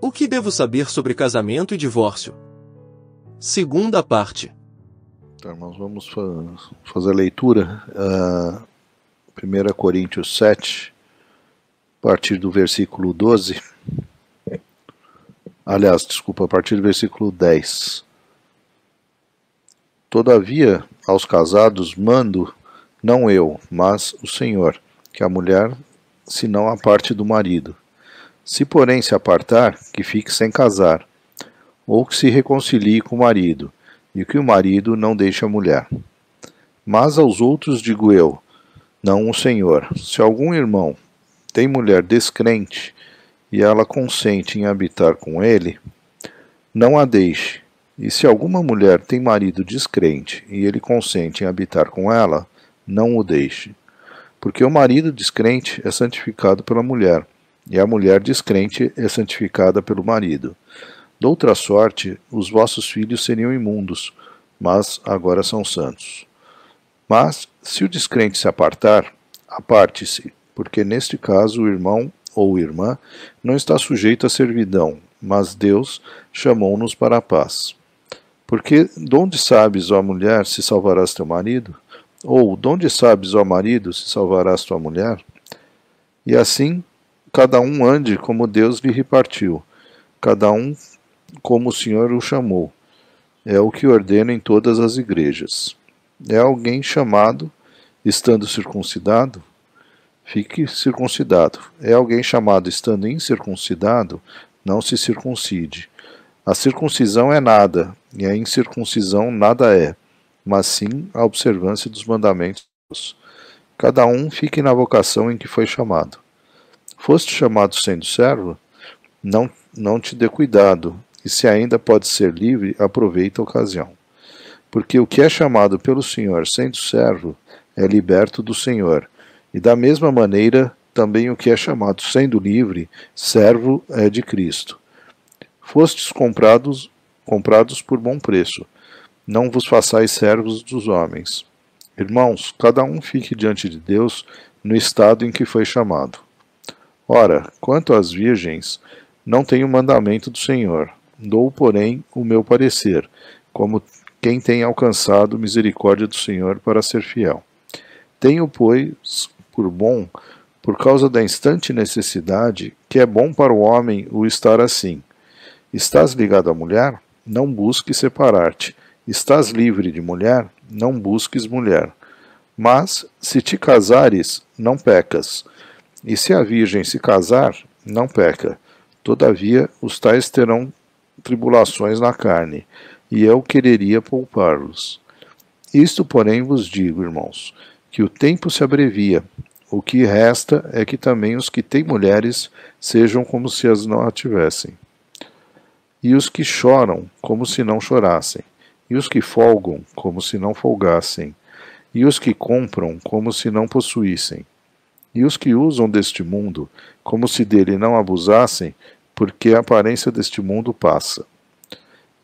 O que devo saber sobre casamento e divórcio? Segunda parte. Então, irmãos, vamos fazer a leitura. 1 Coríntios 7, a partir do versículo 12. Aliás, desculpa, a partir do versículo 10. Todavia, aos casados mando, não eu, mas o Senhor, que a mulher se não aparte do marido. Se, porém, se apartar, que fique sem casar, ou que se reconcilie com o marido, e que o marido não deixe a mulher. Mas aos outros digo eu, não o Senhor, se algum irmão tem mulher descrente, e ela consente em habitar com ele, não a deixe. E se alguma mulher tem marido descrente, e ele consente em habitar com ela, não o deixe. Porque o marido descrente é santificado pela mulher, e a mulher descrente é santificada pelo marido. Doutra sorte, os vossos filhos seriam imundos, mas agora são santos. Mas, se o descrente se apartar, aparte-se, porque neste caso o irmão ou irmã não está sujeito à servidão, mas Deus chamou-nos para a paz. Porque donde sabes, ó mulher, se salvarás teu marido? Ou donde sabes, ó marido, se salvarás tua mulher? E assim, cada um ande como Deus lhe repartiu, cada um como o Senhor o chamou. É o que ordena em todas as igrejas. É alguém chamado, estando circuncidado? Fique circuncidado. É alguém chamado, estando incircuncidado? Não se circuncide. A circuncisão é nada, e a incircuncisão nada é, mas sim a observância dos mandamentos. Cada um fique na vocação em que foi chamado. Foste chamado sendo servo? Não te dê cuidado, e se ainda pode ser livre, aproveita a ocasião. Porque o que é chamado pelo Senhor sendo servo, é liberto do Senhor, e da mesma maneira, também o que é chamado sendo livre, servo é de Cristo. Fostes comprados por bom preço, não vos façais servos dos homens. Irmãos, cada um fique diante de Deus no estado em que foi chamado. Ora, quanto às virgens, não tenho mandamento do Senhor, dou, porém, o meu parecer, como quem tem alcançado misericórdia do Senhor para ser fiel. Tenho, pois, por bom, por causa da instante necessidade, que é bom para o homem o estar assim. Estás ligado à mulher? Não busques separar-te. Estás livre de mulher? Não busques mulher. Mas, se te casares, não pecas. E se a virgem se casar, não peca. Todavia, os tais terão tribulações na carne, e eu quereria poupá-los. Isto, porém, vos digo, irmãos, que o tempo se abrevia. O que resta é que também os que têm mulheres sejam como se as não tivessem. E os que choram, como se não chorassem. E os que folgam, como se não folgassem. E os que compram, como se não possuíssem. E os que usam deste mundo, como se dele não abusassem, porque a aparência deste mundo passa.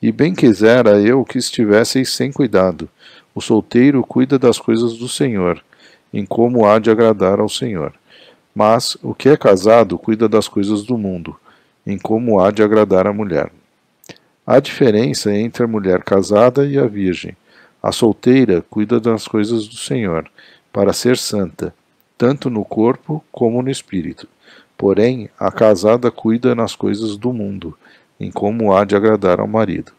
E bem quisera eu que estivesseis sem cuidado. O solteiro cuida das coisas do Senhor, em como há de agradar ao Senhor. Mas o que é casado cuida das coisas do mundo, em como há de agradar à mulher. Há diferença entre a mulher casada e a virgem. A solteira cuida das coisas do Senhor, para ser santa, tanto no corpo como no espírito. Porém, a casada cuida nas coisas do mundo, em como há de agradar ao marido.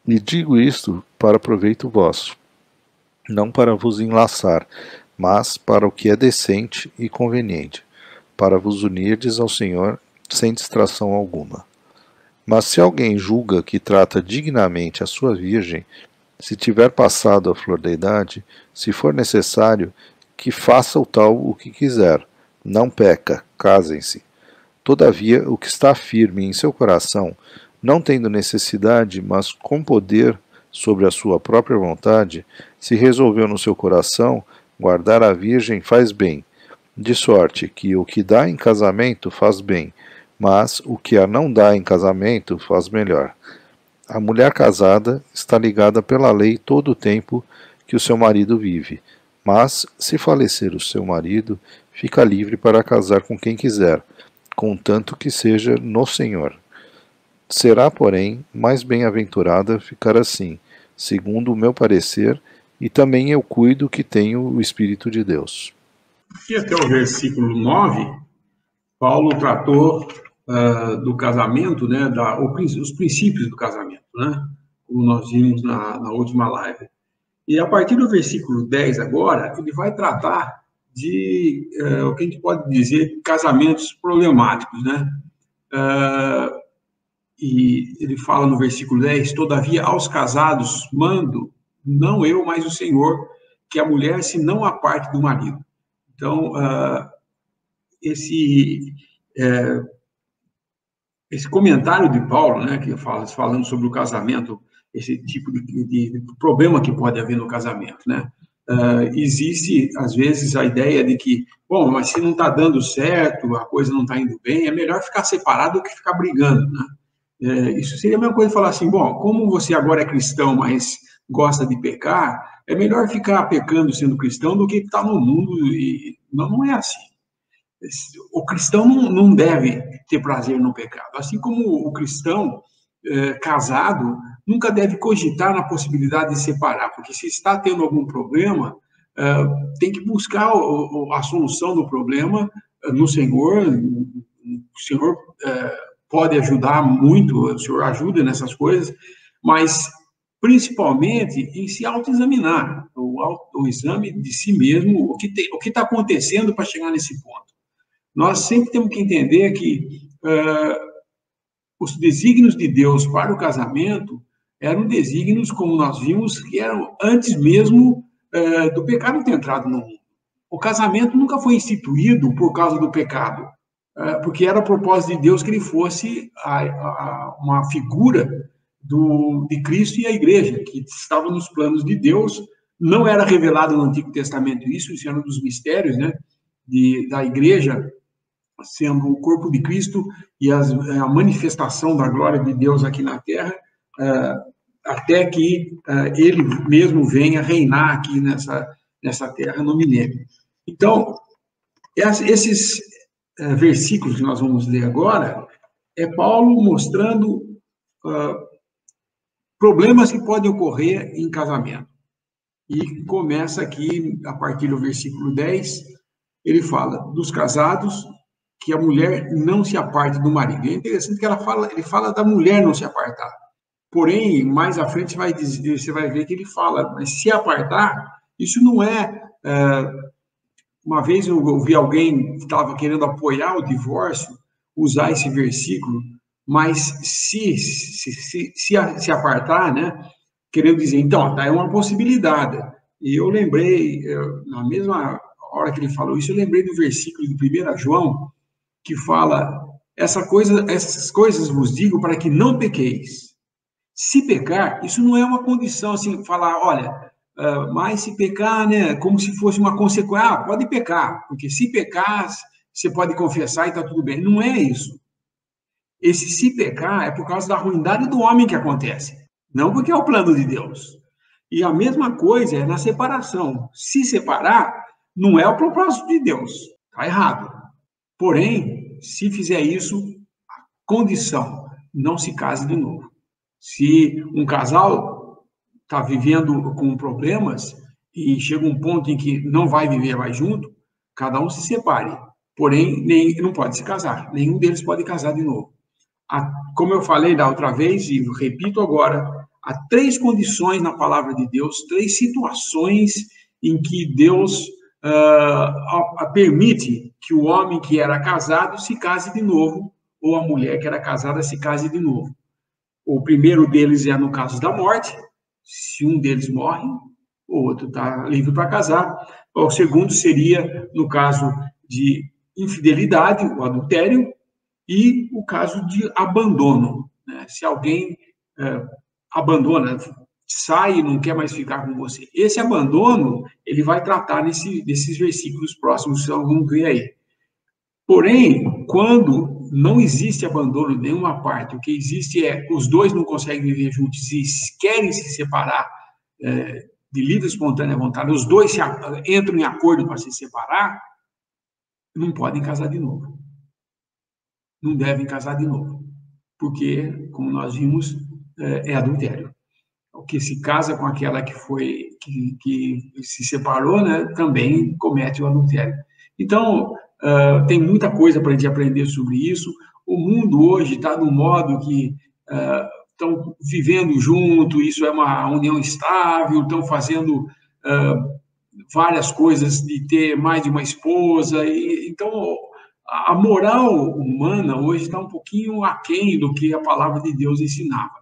E digo isto para proveito vosso, não para vos enlaçar, mas para o que é decente e conveniente, para vos unirdes ao Senhor sem distração alguma. Mas se alguém julga que trata dignamente a sua virgem, se tiver passado a flor da idade, se for necessário, que faça o tal o que quiser, não peca, casem-se. Todavia, o que está firme em seu coração, não tendo necessidade, mas com poder sobre a sua própria vontade, se resolveu no seu coração guardar a virgem faz bem, de sorte que o que dá em casamento faz bem, mas o que a não dá em casamento faz melhor. A mulher casada está ligada pela lei todo o tempo que o seu marido vive, mas, se falecer o seu marido, fica livre para casar com quem quiser, contanto que seja no Senhor. Será, porém, mais bem-aventurada ficar assim, segundo o meu parecer, e também eu cuido que tenho o Espírito de Deus. E até o versículo 9, Paulo tratou do casamento, né, os princípios do casamento, né, como nós vimos na última live. E a partir do versículo 10 agora, ele vai tratar de o que a gente pode dizer casamentos problemáticos, né? E ele fala no versículo 10, todavia aos casados mando, não eu, mas o Senhor, que a mulher se não aparte do marido. Então, esse comentário de Paulo, né, que falando sobre o casamento, esse tipo de problema que pode haver no casamento, né? Existe, às vezes, a ideia de que, bom, mas se não está dando certo, a coisa não está indo bem, é melhor ficar separado do que ficar brigando, né? Isso seria a mesma coisa de falar assim, bom, como você agora é cristão, mas gosta de pecar, é melhor ficar pecando sendo cristão do que estar no mundo e não é assim. O cristão não deve ter prazer no pecado, assim como o cristão casado nunca deve cogitar na possibilidade de separar, porque se está tendo algum problema, tem que buscar a solução do problema no Senhor. O Senhor pode ajudar muito, o Senhor ajuda nessas coisas, mas principalmente em se autoexaminar, o exame de si mesmo, o que está acontecendo para chegar nesse ponto. Nós sempre temos que entender que os desígnios de Deus para o casamento eram desígnios, como nós vimos, que eram antes mesmo do pecado ter entrado no mundo. O casamento nunca foi instituído por causa do pecado, porque era propósito de Deus que ele fosse uma figura de Cristo e a igreja, que estava nos planos de Deus. Não era revelado no Antigo Testamento isso era um dos mistérios, né, da igreja, sendo o corpo de Cristo e a manifestação da glória de Deus aqui na Terra, até que ele mesmo venha reinar aqui nessa Terra no milênio. Então, esses versículos que nós vamos ler agora, é Paulo mostrando problemas que podem ocorrer em casamento. E começa aqui, a partir do versículo 10, ele fala dos casados, que a mulher não se aparte do marido. E é interessante que ele fala da mulher não se apartar. Porém, mais à frente você vai ver que ele fala, mas se apartar, isso não é... Uma vez eu ouvi alguém que estava querendo apoiar o divórcio, usar esse versículo, mas se apartar, né, querendo dizer, então, tá, é uma possibilidade. E eu lembrei, na mesma hora que ele falou isso, eu lembrei do versículo de 1 João, que fala, essas coisas vos digo para que não pequeis. Se pecar, isso não é uma condição, assim, falar, olha, mas se pecar, né, como se fosse uma consequência, pode pecar, porque se pecar, você pode confessar e está tudo bem. Não é isso. Esse se pecar é por causa da ruindade do homem que acontece, não porque é o plano de Deus. E a mesma coisa é na separação. Se separar, não é o propósito de Deus, está errado. Porém, se fizer isso, a condição, não se case de novo. Se um casal está vivendo com problemas e chega um ponto em que não vai viver mais junto, cada um se separe. Porém, não pode se casar. Nenhum deles pode casar de novo. Como eu falei da outra vez, e repito agora, há 3 condições na palavra de Deus, 3 situações em que Deus permite que o homem que era casado se case de novo, ou a mulher que era casada se case de novo. O primeiro deles é no caso da morte, se um deles morre, o outro está livre para casar. O segundo seria no caso de infidelidade, o adultério, e o caso de abandono, né? Se alguém abandona, sai e não quer mais ficar com você. Esse abandono, ele vai tratar nesses versículos próximos, que vamos ver aí. Porém, quando não existe abandono de nenhuma parte, o que existe é os dois não conseguem viver juntos e querem se separar de livre e espontânea vontade, os dois entram em acordo para se separar, não podem casar de novo. Não devem casar de novo. porque, como nós vimos, é adultério. O que se casa com aquela que se separou, né, também comete o adultério. Então, tem muita coisa para a gente aprender sobre isso. O mundo hoje está num modo que estão vivendo junto, isso é uma união estável, estão fazendo várias coisas de ter mais de uma esposa. Então, a moral humana hoje está um pouquinho aquém do que a palavra de Deus ensinava.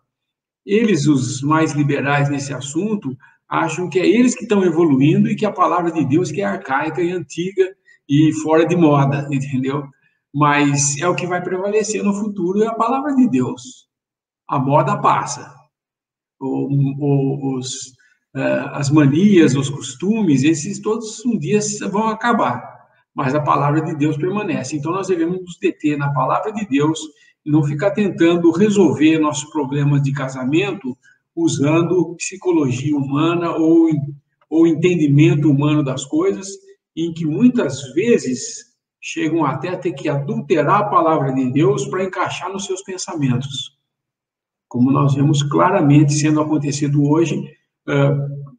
Eles, os mais liberais nesse assunto, acham que é eles que estão evoluindo e que a palavra de Deus que é arcaica e antiga e fora de moda, entendeu? Mas é o que vai prevalecer no futuro, é a palavra de Deus. A moda passa. As manias, os costumes, esses todos um dia vão acabar, mas a palavra de Deus permanece. Então nós devemos nos deter na palavra de Deus e não ficar tentando resolver nossos problemas de casamento usando psicologia humana ou entendimento humano das coisas, em que muitas vezes chegam até a ter que adulterar a palavra de Deus para encaixar nos seus pensamentos. Como nós vemos claramente sendo acontecido hoje,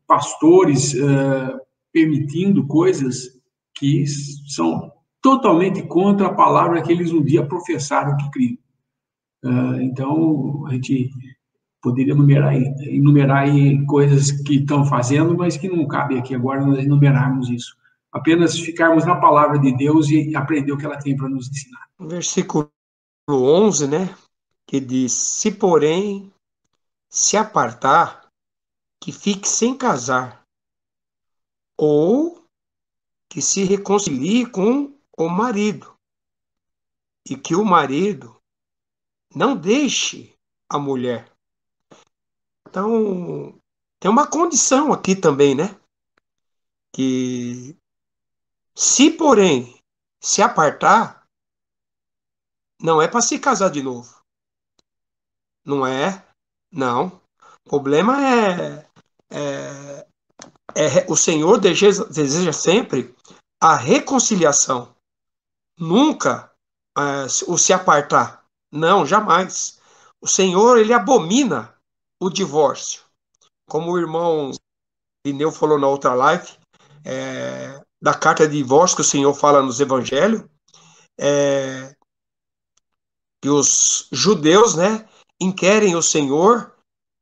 pastores permitindo coisas que são totalmente contra a palavra que eles um dia professaram que criam. Então, a gente poderia enumerar aí coisas que estão fazendo, mas que não cabe aqui agora nós enumerarmos isso. Apenas ficarmos na palavra de Deus e aprender o que ela tem para nos ensinar. Versículo 11, né? Que diz: se porém se apartar, que fique sem casar, ou que se reconcilie com o marido, e que o marido não deixe a mulher. Então, tem uma condição aqui também, né? Que se, porém, se apartar, não é para se casar de novo. Não é? Não. O problema o Senhor deseja sempre a reconciliação. Nunca o se apartar. Não, jamais. O Senhor, ele abomina o divórcio. Como o irmão Lineu falou na outra live, da carta de divórcio que o Senhor fala nos evangelhos, que os judeus, né, inquirem o Senhor,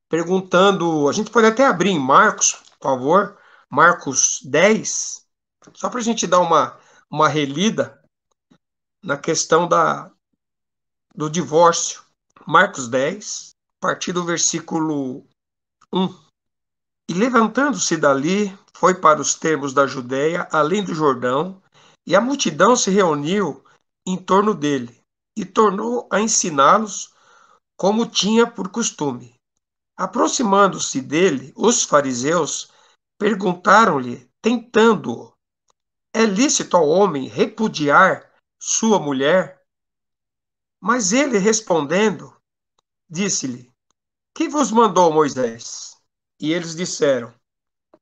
perguntando, a gente pode até abrir em Marcos, por favor, Marcos 10, só para a gente dar uma relida na questão do divórcio. Marcos 10, a partir do versículo 1. E levantando-se dali, foi para os termos da Judéia, além do Jordão, e a multidão se reuniu em torno dele, e tornou a ensiná-los como tinha por costume. Aproximando-se dele, os fariseus perguntaram-lhe, tentando-o: é lícito ao homem repudiar sua mulher? Mas ele, respondendo, disse-lhe: que vos mandou Moisés? E eles disseram: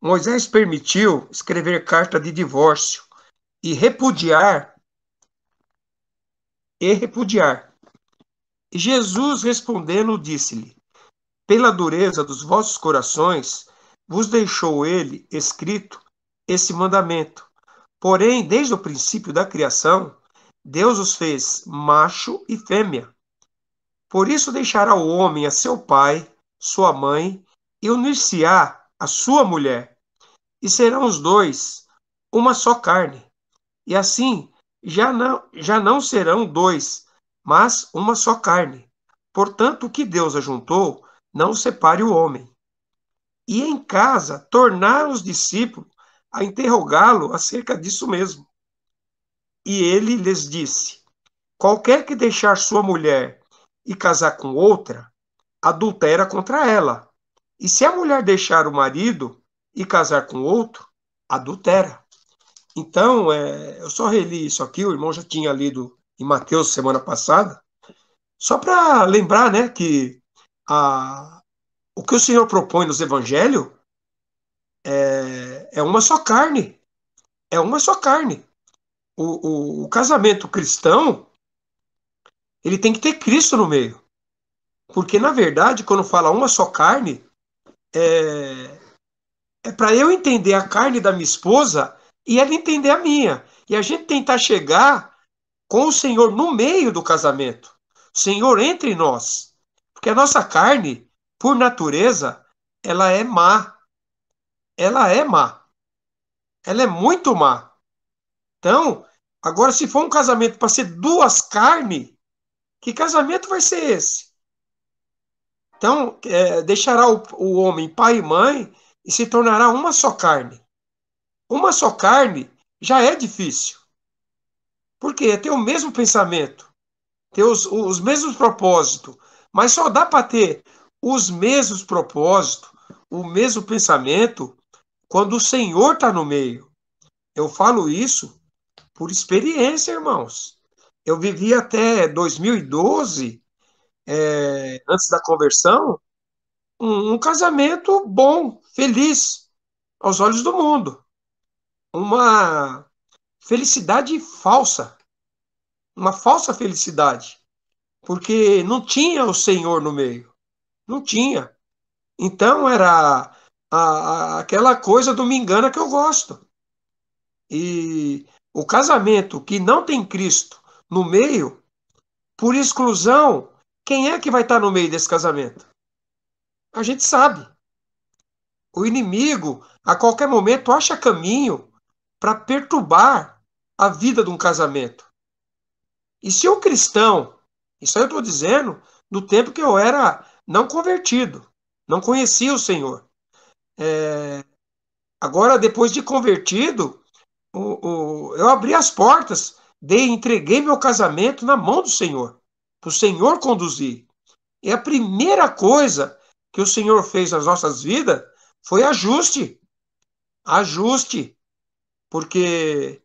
Moisés permitiu escrever carta de divórcio e repudiar. E Jesus, respondendo, disse-lhe: pela dureza dos vossos corações, vos deixou ele escrito esse mandamento. Porém, desde o princípio da criação, Deus os fez macho e fêmea. Por isso deixará o homem a seu pai, sua mãe, e unir-se-á a sua mulher, e serão os dois uma só carne. E assim já não serão dois, mas uma só carne. Portanto, o que Deus ajuntou, não separe o homem. E em casa tornaram os discípulos a interrogá-lo acerca disso mesmo. E ele lhes disse: qualquer que deixar sua mulher e casar com outra, adultera contra ela. E se a mulher deixar o marido e casar com outro, adultera. Então, eu só reli isso aqui, o irmão já tinha lido em Mateus semana passada, só para lembrar, né, que o que o Senhor propõe nos evangelhos é uma só carne. É uma só carne. O casamento cristão, ele tem que ter Cristo no meio. Porque, na verdade, quando fala uma só carne, é para eu entender a carne da minha esposa e ela entender a minha. E a gente tentar chegar com o Senhor no meio do casamento. O Senhor entre nós. Porque a nossa carne, por natureza, ela é má. Ela é má. Ela é muito má. Então, agora, se for um casamento para ser duas carnes, que casamento vai ser esse? Então, deixará o homem pai e mãe e se tornará uma só carne. Uma só carne já é difícil. Por quê? É ter o mesmo pensamento, ter os mesmos propósitos. Mas só dá para ter os mesmos propósitos, o mesmo pensamento, quando o Senhor está no meio. Eu falo isso por experiência, irmãos. Eu vivi até 2012, antes da conversão, um casamento bom, feliz, aos olhos do mundo. Uma felicidade falsa, uma falsa felicidade, porque não tinha o Senhor no meio, não tinha. Então era aquela coisa do me engana que eu gosto. E o casamento que não tem Cristo no meio, por exclusão, quem é que vai estar no meio desse casamento? A gente sabe. O inimigo, a qualquer momento, acha caminho para perturbar a vida de um casamento. E se o cristão, isso aí eu estou dizendo, no tempo que eu era não convertido, não conhecia o Senhor. Agora, depois de convertido, eu abri as portas, entreguei meu casamento na mão do Senhor, para o Senhor conduzir. E a primeira coisa que o Senhor fez nas nossas vidas foi ajuste. Ajuste. Porque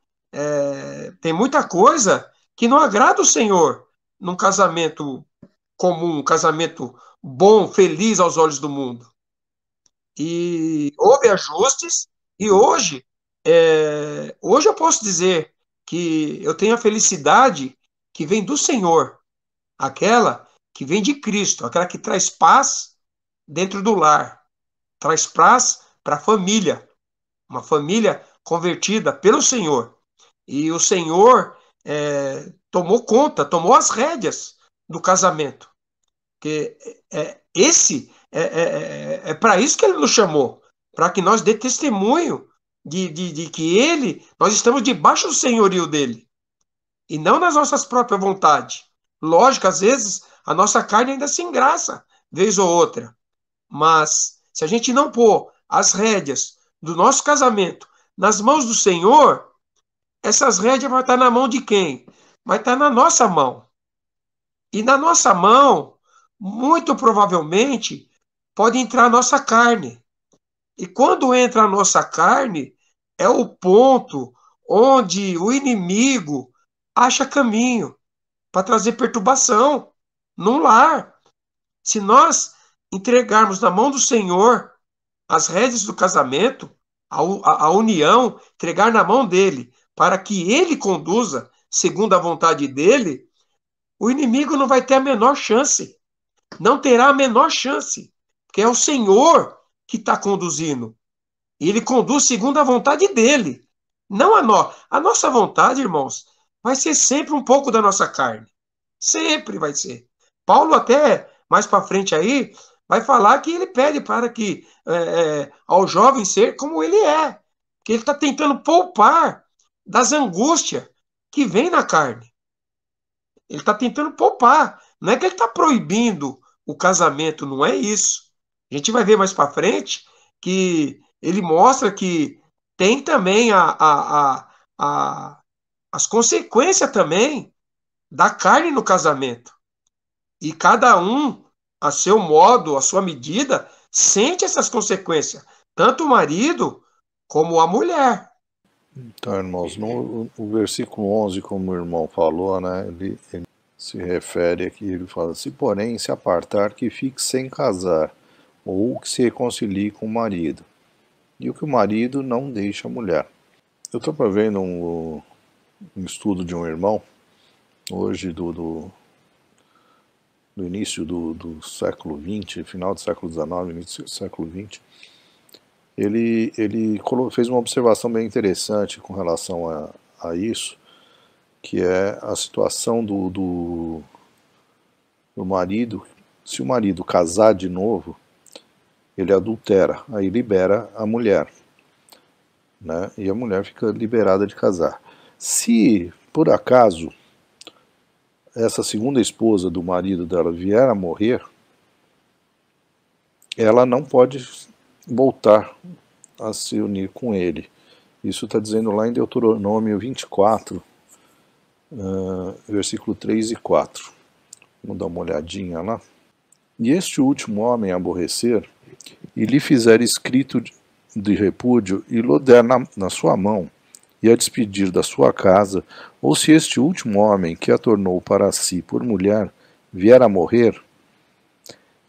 tem muita coisa que não agrada o Senhor num casamento comum, um casamento bom, feliz aos olhos do mundo. E houve ajustes, e hoje eu posso dizer que eu tenho a felicidade que vem do Senhor, aquela que vem de Cristo, aquela que traz paz dentro do lar, traz paz para a família, uma família convertida pelo Senhor. E o Senhor tomou conta, tomou as rédeas do casamento. Porque esse é para isso que ele nos chamou, para que nós dê testemunho de que nós estamos debaixo do senhorio dele, e não nas nossas próprias vontades. Lógico, às vezes a nossa carne ainda se engraça, vez ou outra, mas se a gente não pôr as rédeas do nosso casamento nas mãos do Senhor, essas rédeas vão estar na mão de quem? Vai estar na nossa mão. E na nossa mão, muito provavelmente, pode entrar a nossa carne. E quando entra a nossa carne, é o ponto onde o inimigo acha caminho para trazer perturbação no lar. Se nós entregarmos na mão do Senhor as rédeas do casamento, a união, entregar na mão dele, para que ele conduza segundo a vontade dele, o inimigo não vai ter a menor chance. Não terá a menor chance. Porque é o Senhor que está conduzindo. E ele conduz segundo a vontade dele. Não a nós. A nossa vontade, irmãos, vai ser sempre um pouco da nossa carne. Sempre vai ser. Paulo até, mais para frente aí, vai falar que ele pede para que ao jovem ser como ele é. Que ele está tentando poupar das angústias que vem na carne. Ele está tentando poupar. Não é que ele está proibindo o casamento, não é isso. A gente vai ver mais para frente que ele mostra que tem também as consequências também da carne no casamento. E cada um, a seu modo, a sua medida, sente essas consequências. Tanto o marido como a mulher. Então, irmãos, no versículo 11, como o irmão falou, né, ele se refere aqui, ele fala: se porém se apartar, que fique sem casar, ou que se reconcilie com o marido, e o que o marido não deixa a mulher. Eu estava vendo um estudo de um irmão, hoje, do início do século XX, final do século XIX, início do século XX, ele fez uma observação bem interessante com relação a isso, que é a situação do marido. Se o marido casar de novo, ele adultera, aí libera a mulher, né? E a mulher fica liberada de casar. Se, por acaso, essa segunda esposa do marido dela vier a morrer, ela não pode voltar a se unir com ele. Isso está dizendo lá em Deuteronômio 24, versículo 3 e 4. Vamos dar uma olhadinha lá. E este último homem aborrecer, e lhe fizer escrito de repúdio, e lhe der na sua mão, e a despedir da sua casa, ou se este último homem que a tornou para si por mulher vier a morrer,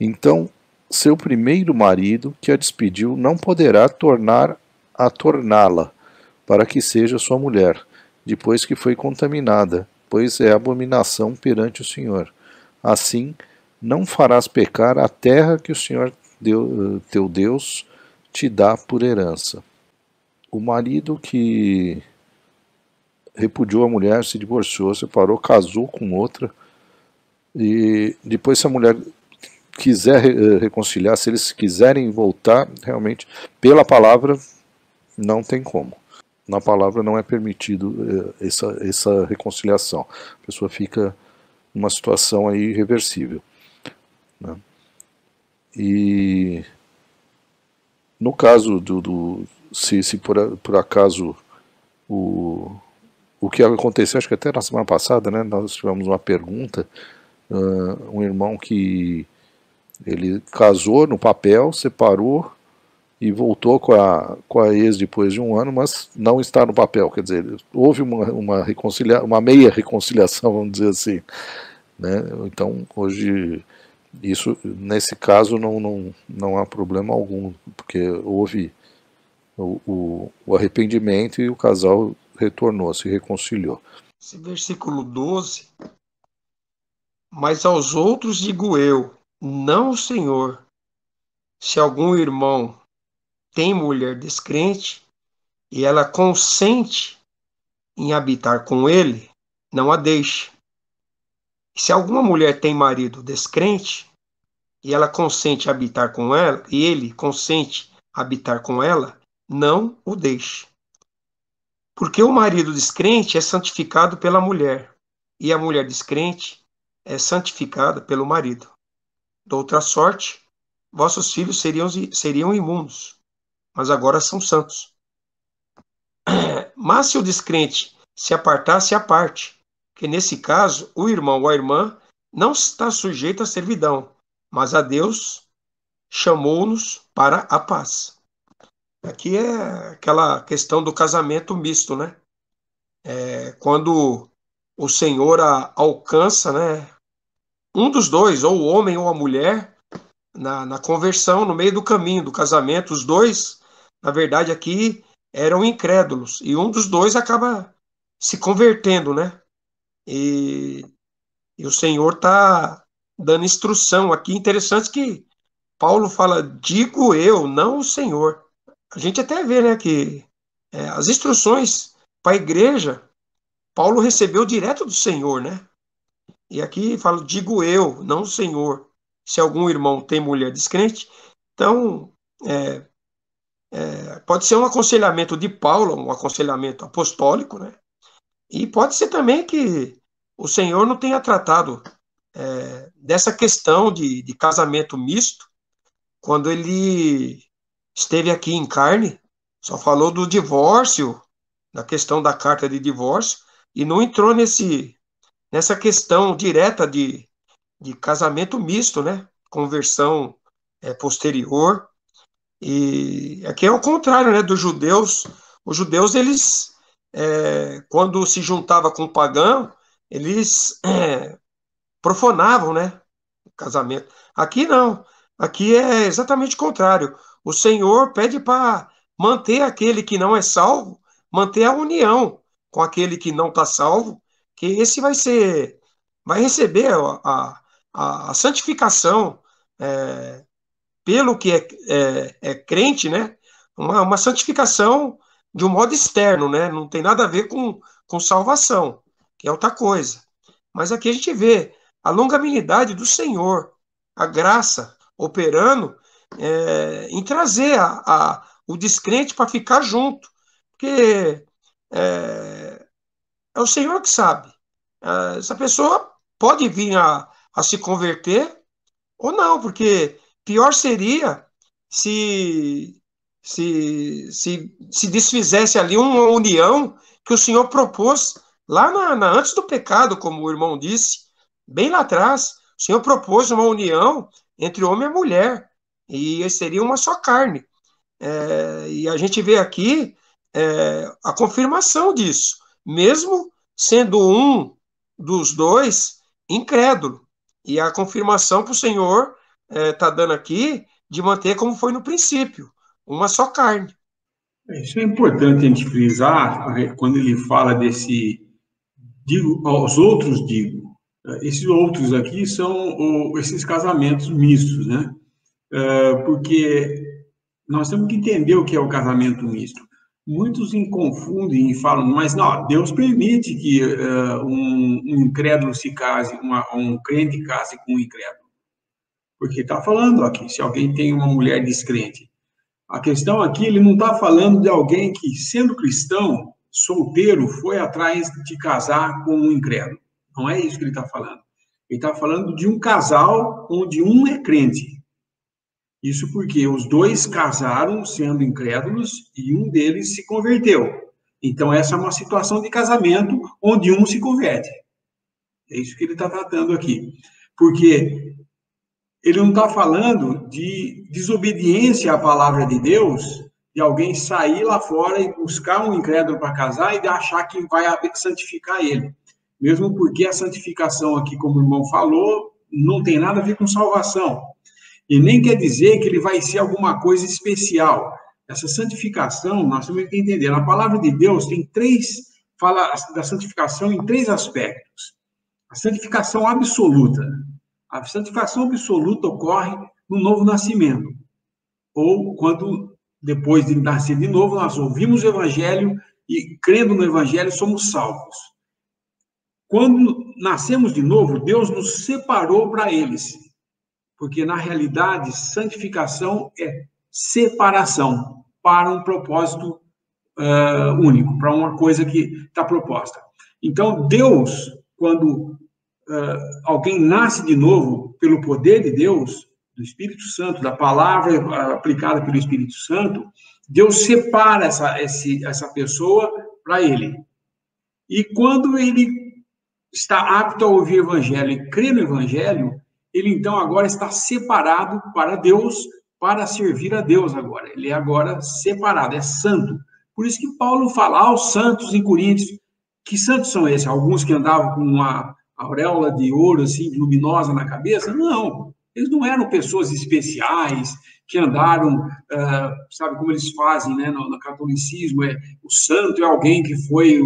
então seu primeiro marido que a despediu não poderá tornar a torná-la, para que seja sua mulher, depois que foi contaminada, pois é abominação perante o Senhor. Assim, não farás pecar a terra que o Senhor teu Deus te dá por herança. O marido que repudiou a mulher, se divorciou, separou, casou com outra, e depois, se a mulher quiser reconciliar, se eles quiserem voltar, realmente, pela palavra, não tem como. Na palavra não é permitido essa reconciliação. A pessoa fica numa situação aí irreversível, né? E no caso se por acaso o que aconteceu, acho que até na semana passada, né, nós tivemos uma pergunta, um irmão que ele casou no papel, separou e voltou com a ex depois de um ano, mas não está no papel, quer dizer, houve uma meia reconciliação, vamos dizer assim, né? Então, hoje, isso, nesse caso, não há problema algum, porque houve o arrependimento e o casal retornou, se reconciliou. Esse versículo 12, mas aos outros digo eu, não o Senhor, se algum irmão tem mulher descrente e ela consente em habitar com ele, não a deixe. Se alguma mulher tem marido descrente e ela consente habitar com ela, e ele consente habitar com ela, não o deixe. Porque o marido descrente é santificado pela mulher, e a mulher descrente é santificada pelo marido. De outra sorte, vossos filhos seriam imundos, mas agora são santos. Mas se o descrente se apartar, se aparte, que nesse caso o irmão ou a irmã não está sujeito à servidão, mas a Deus chamou-nos para a paz. Aqui é aquela questão do casamento misto, né? Quando o Senhor alcança, né, um dos dois, ou o homem ou a mulher, na conversão, no meio do caminho do casamento, os dois, na verdade, aqui eram incrédulos, e um dos dois acaba se convertendo, né? E o Senhor está dando instrução aqui. Interessante que Paulo fala, digo eu, não o Senhor. A gente até vê, né, que as instruções para a igreja, Paulo recebeu direto do Senhor, né? E aqui fala, digo eu, não o Senhor. Se algum irmão tem mulher descrente, então pode ser um aconselhamento de Paulo, um aconselhamento apostólico, né? E pode ser também que o Senhor não tenha tratado dessa questão de casamento misto quando ele esteve aqui em carne, só falou do divórcio, da questão da carta de divórcio, e não entrou nessa questão direta de casamento misto, né? Conversão posterior. E aqui é o contrário, né, dos judeus. Os judeus, eles, quando se juntava com o pagão, eles profanavam, né, o casamento. Aqui não. Aqui é exatamente o contrário. O Senhor pede para manter aquele que não é salvo, manter a união com aquele que não está salvo, que esse vai receber a santificação, pelo que é crente, né? Uma santificação de um modo externo, né? Não tem nada a ver com salvação, que é outra coisa. Mas aqui a gente vê a longanimidade do Senhor, a graça operando em trazer o descrente para ficar junto. Porque é o Senhor que sabe. Essa pessoa pode vir a se converter ou não, porque pior seria se desfizesse ali uma união que o Senhor propôs lá antes do pecado, como o irmão disse, bem lá atrás. O Senhor propôs uma união entre homem e mulher, e seria uma só carne. E a gente vê aqui a confirmação disso, mesmo sendo um dos dois incrédulo. E a confirmação que o Senhor está dando aqui de manter como foi no princípio, uma só carne. Isso é importante a gente frisar, quando ele fala digo, aos outros digo, esses outros aqui são esses casamentos mistos, né? Porque nós temos que entender o que é o casamento misto. Muitos confundem e falam, mas não, Deus permite que um incrédulo se case, um crente case com um incrédulo. Porque está falando aqui, se alguém tem uma mulher descrente. A questão aqui, ele não está falando de alguém que, sendo cristão, solteiro, foi atrás de casar com um incrédulo. Não é isso que ele está falando. Ele está falando de um casal onde um é crente. Isso porque os dois casaram sendo incrédulos e um deles se converteu. Então, essa é uma situação de casamento onde um se converte. É isso que ele está tratando aqui. Porque ele não está falando de desobediência à palavra de Deus, de alguém sair lá fora e buscar um incrédulo para casar e de achar que vai santificar ele. Mesmo porque a santificação aqui, como o irmão falou, não tem nada a ver com salvação. E nem quer dizer que ele vai ser alguma coisa especial. Essa santificação, nós temos que entender. Na palavra de Deus fala da santificação em 3 aspectos. A santificação absoluta. A santificação absoluta ocorre no novo nascimento. Ou quando, depois de nascer de novo, nós ouvimos o Evangelho e, crendo no Evangelho, somos salvos. Quando nascemos de novo, Deus nos separou para eles. Porque, na realidade, santificação é separação para um propósito único, para uma coisa que está proposta. Então, Deus, quando alguém nasce de novo pelo poder de Deus, do Espírito Santo, da palavra aplicada pelo Espírito Santo, Deus separa essa pessoa para ele. E quando ele está apto a ouvir o Evangelho e crer no Evangelho, ele então agora está separado para Deus, para servir a Deus agora. Ele é agora separado, é santo. Por isso que Paulo fala aos santos em Coríntios. Que santos são esses? Alguns que andavam com uma auréola de ouro, assim, luminosa na cabeça? Não, eles não eram pessoas especiais, que andaram, sabe como eles fazem, né, no catolicismo, o santo é alguém que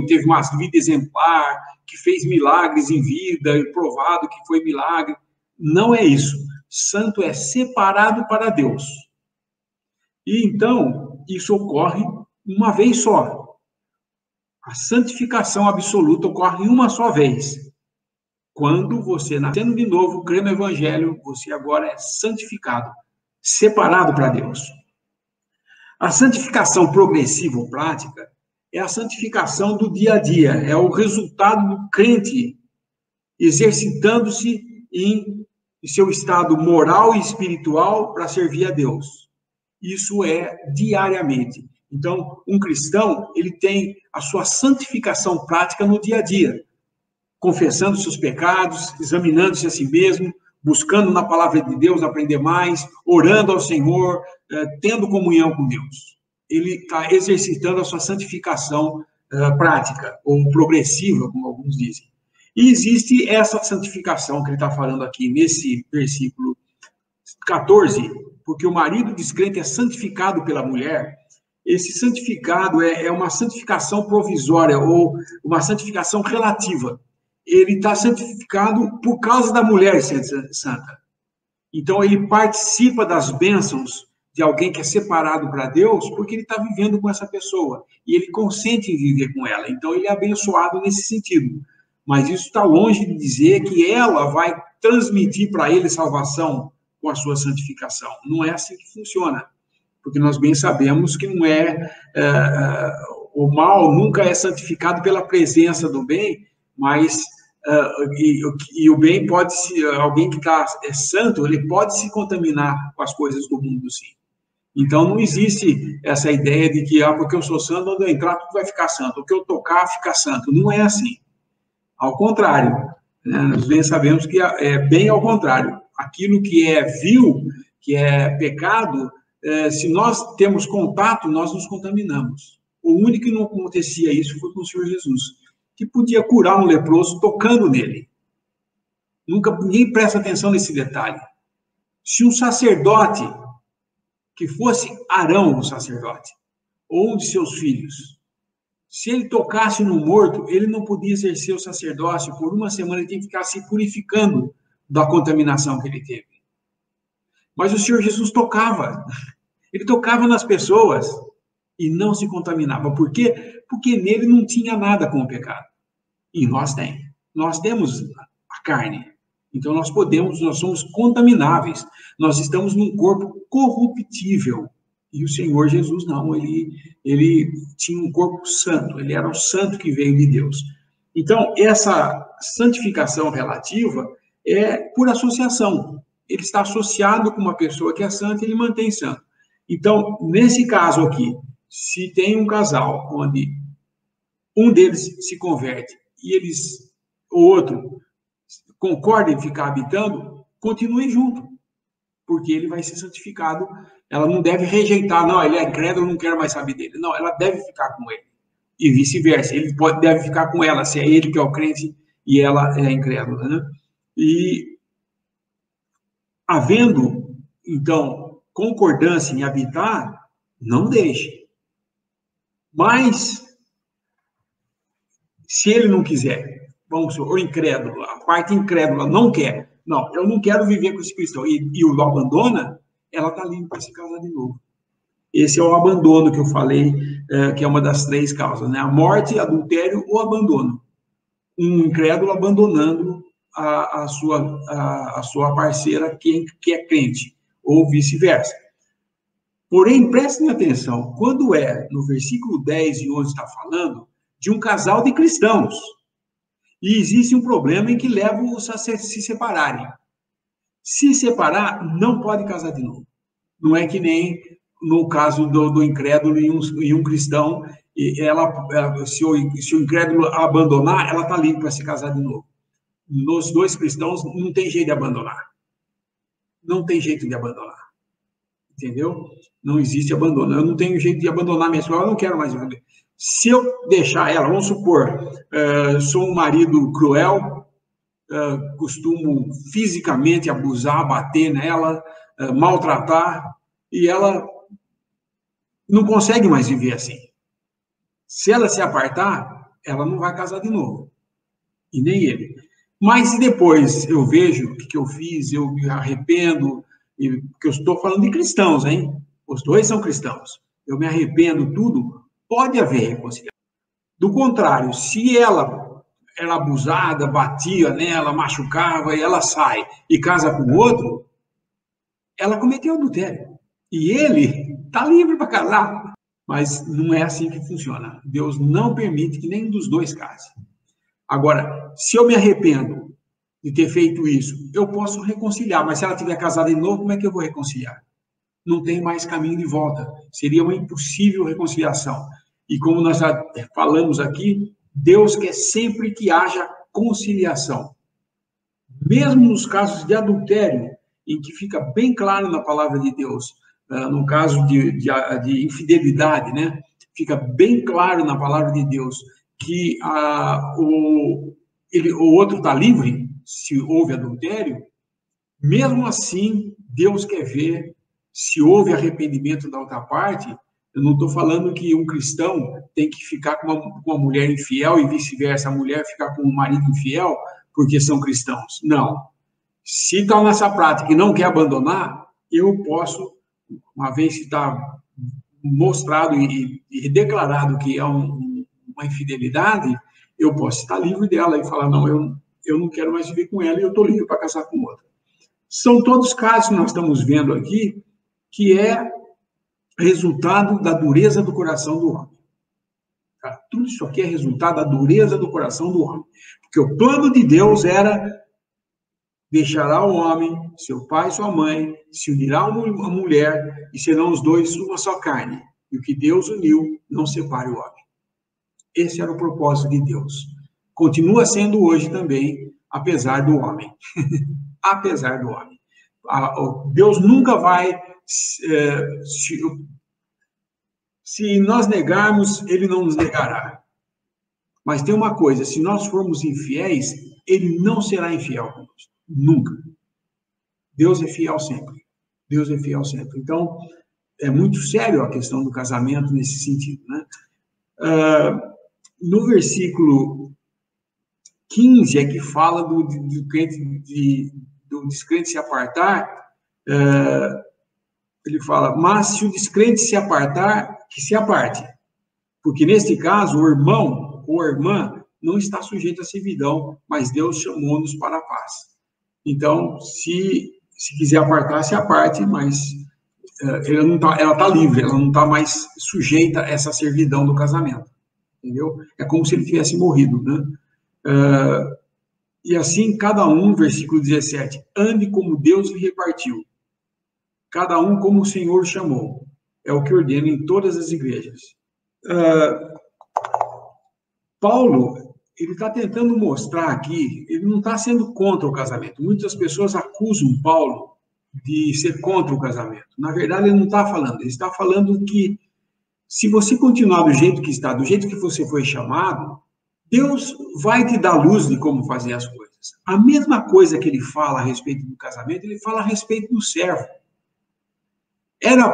teve uma vida exemplar, que fez milagres em vida, e provado que foi milagre. Não é isso. Santo é separado para Deus. E então, isso ocorre uma vez só. A santificação absoluta ocorre uma só vez. Quando você, nascendo de novo, crê no Evangelho, você agora é santificado, separado para Deus. A santificação progressiva ou prática é a santificação do dia a dia, é o resultado do crente exercitando-se em seu estado moral e espiritual para servir a Deus. Isso é diariamente. Então, um cristão, ele tem a sua santificação prática no dia a dia, confessando seus pecados, examinando-se a si mesmo, buscando na palavra de Deus aprender mais, orando ao Senhor, tendo comunhão com Deus. Ele está exercitando a sua santificação prática, ou progressiva, como alguns dizem. E existe essa santificação que ele está falando aqui, nesse versículo 14, porque o marido descrente é santificado pela mulher. Esse santificado é uma santificação provisória, ou uma santificação relativa. ele está santificado por causa da mulher santa. Então, ele participa das bênçãos de alguém que é separado para Deus, porque ele está vivendo com essa pessoa, e ele consente em viver com ela. Então, ele é abençoado nesse sentido. Mas isso está longe de dizer que ela vai transmitir para ele salvação com a sua santificação. Não é assim que funciona, porque nós bem sabemos que não o mal nunca é santificado pela presença do bem, mas e o bem pode se, alguém que é santo, ele pode se contaminar com as coisas do mundo, sim. Então não existe essa ideia de que porque eu sou santo, quando eu entrar tudo vai ficar santo, o que eu tocar fica santo. Não é assim. Ao contrário, né? Nós bem sabemos que é bem ao contrário. Aquilo que é vil, que é pecado, se nós temos contato, nós nos contaminamos. O único que não acontecia isso foi com o Senhor Jesus, que podia curar um leproso tocando nele. Ninguém presta atenção nesse detalhe. Se um sacerdote, que fosse Arão, o sacerdote, ou um de seus filhos, se ele tocasse no morto, ele não podia exercer o sacerdócio. Por uma semana ele tinha que ficar se purificando da contaminação que ele teve. Mas o Senhor Jesus tocava. Ele tocava nas pessoas e não se contaminava. Por quê? Porque nele não tinha nada com o pecado. E nós temos. Nós temos a carne. Então nós somos contamináveis. Nós estamos num corpo corruptível. E o Senhor Jesus não, ele tinha um corpo santo, ele era o santo que veio de Deus. Então, essa santificação relativa é por associação. Ele está associado com uma pessoa que é santa e ele mantém santo. Então, nesse caso aqui, se tem um casal onde um deles se converte e o outro concorda em ficar habitando, continue junto, porque ele vai ser santificado. Ela não deve rejeitar, não, ele é incrédulo, não quero mais saber dele. Não, ela deve ficar com ele. E vice-versa, ele deve ficar com ela, se é ele que é o crente e ela é incrédula, né? E havendo, então, concordância em habitar, não deixe. Mas, se ele não quiser, vamos supor, o incrédulo, a parte incrédula não quer, não, eu não quero viver com esse cristão, e o abandona, ela está livre para se casar de novo. Esse é o abandono que eu falei, que é uma das 3 causas, né? A morte, adultério ou abandono. Um incrédulo abandonando a sua parceira, que é crente, ou vice-versa. Porém, prestem atenção, quando no versículo 10 e 11 está falando de um casal de cristãos, e existe um problema em que leva-os a se separarem. Se separar, não pode casar de novo. Não é que nem no caso do incrédulo e um cristão, se o incrédulo abandonar, ela está livre para se casar de novo. Nos 2 cristãos, não tem jeito de abandonar. Não tem jeito de abandonar. Entendeu? Não existe abandono. Eu não tenho jeito de abandonar minha esposa, eu não quero mais viver. Se eu deixar ela, vamos supor, sou um marido cruel, costumo fisicamente abusar, bater nela, maltratar, e ela não consegue mais viver assim. Se ela se apartar, ela não vai casar de novo. E nem ele. Mas se depois eu vejo o que eu fiz, eu me arrependo, porque eu estou falando de cristãos, hein? Os 2 são cristãos. Eu me arrependo, tudo, pode haver reconciliação. Do contrário, se ela era abusada, batia nela, machucava, e ela sai e casa com outro, ela cometeu adultério. E ele está livre para casar. Mas não é assim que funciona. Deus não permite que nenhum dos 2 case. Agora, se eu me arrependo de ter feito isso, eu posso reconciliar. Mas se ela tiver casada de novo, como é que eu vou reconciliar? Não tem mais caminho de volta. Seria uma impossível reconciliação. E como nós já falamos aqui, Deus quer sempre que haja conciliação. Mesmo nos casos de adultério, em que fica bem claro na palavra de Deus, no caso de infidelidade, né? Fica bem claro na palavra de Deus que o outro está livre, se houve adultério. Mesmo assim, Deus quer ver se houve arrependimento da outra parte, Eu não estou falando que um cristão tem que ficar com uma mulher infiel e vice-versa, a mulher ficar com um marido infiel porque são cristãos. Não. Se está nessa prática e não quer abandonar, eu posso, uma vez que está mostrado e declarado que é uma infidelidade, eu posso estar livre dela e falar, não, eu não quero mais viver com ela e eu estou livre para casar com outra. São todos casos que nós estamos vendo aqui, que é resultado da dureza do coração do homem. Tá? Tudo isso aqui é resultado da dureza do coração do homem. Porque o plano de Deus era deixará o homem, seu pai e sua mãe, se unirá a mulher, e serão os dois uma só carne. E o que Deus uniu, não separe o homem. Esse era o propósito de Deus. Continua sendo hoje também, apesar do homem. Apesar do homem. Deus nunca vai... Se nós negarmos, ele não nos negará. Mas tem uma coisa, se nós formos infiéis, ele não será infiel conosco. Nunca. Deus é fiel sempre. Deus é fiel sempre. Então, é muito sério a questão do casamento nesse sentido, né? No versículo 15 é que fala do descrente se apartar, ele fala, mas se o descrente se apartar, que se aparte. Porque, neste caso, o irmão ou a irmã não está sujeito à servidão, mas Deus chamou-nos para a paz. Então, se quiser apartar, se aparte, mas ela está livre, ela não está mais sujeita a essa servidão do casamento. Entendeu? É como se ele tivesse morrido, né? E assim, cada um, versículo 17, ande como Deus lhe repartiu. Cada um como o Senhor chamou. É o que ordena em todas as igrejas. Paulo, ele está tentando mostrar aqui, ele não está sendo contra o casamento. Muitas pessoas acusam Paulo de ser contra o casamento. Na verdade, ele não está falando. Ele está falando que se você continuar do jeito que está, do jeito que você foi chamado, Deus vai te dar luz de como fazer as coisas. A mesma coisa que ele fala a respeito do casamento, ele fala a respeito do servo. Era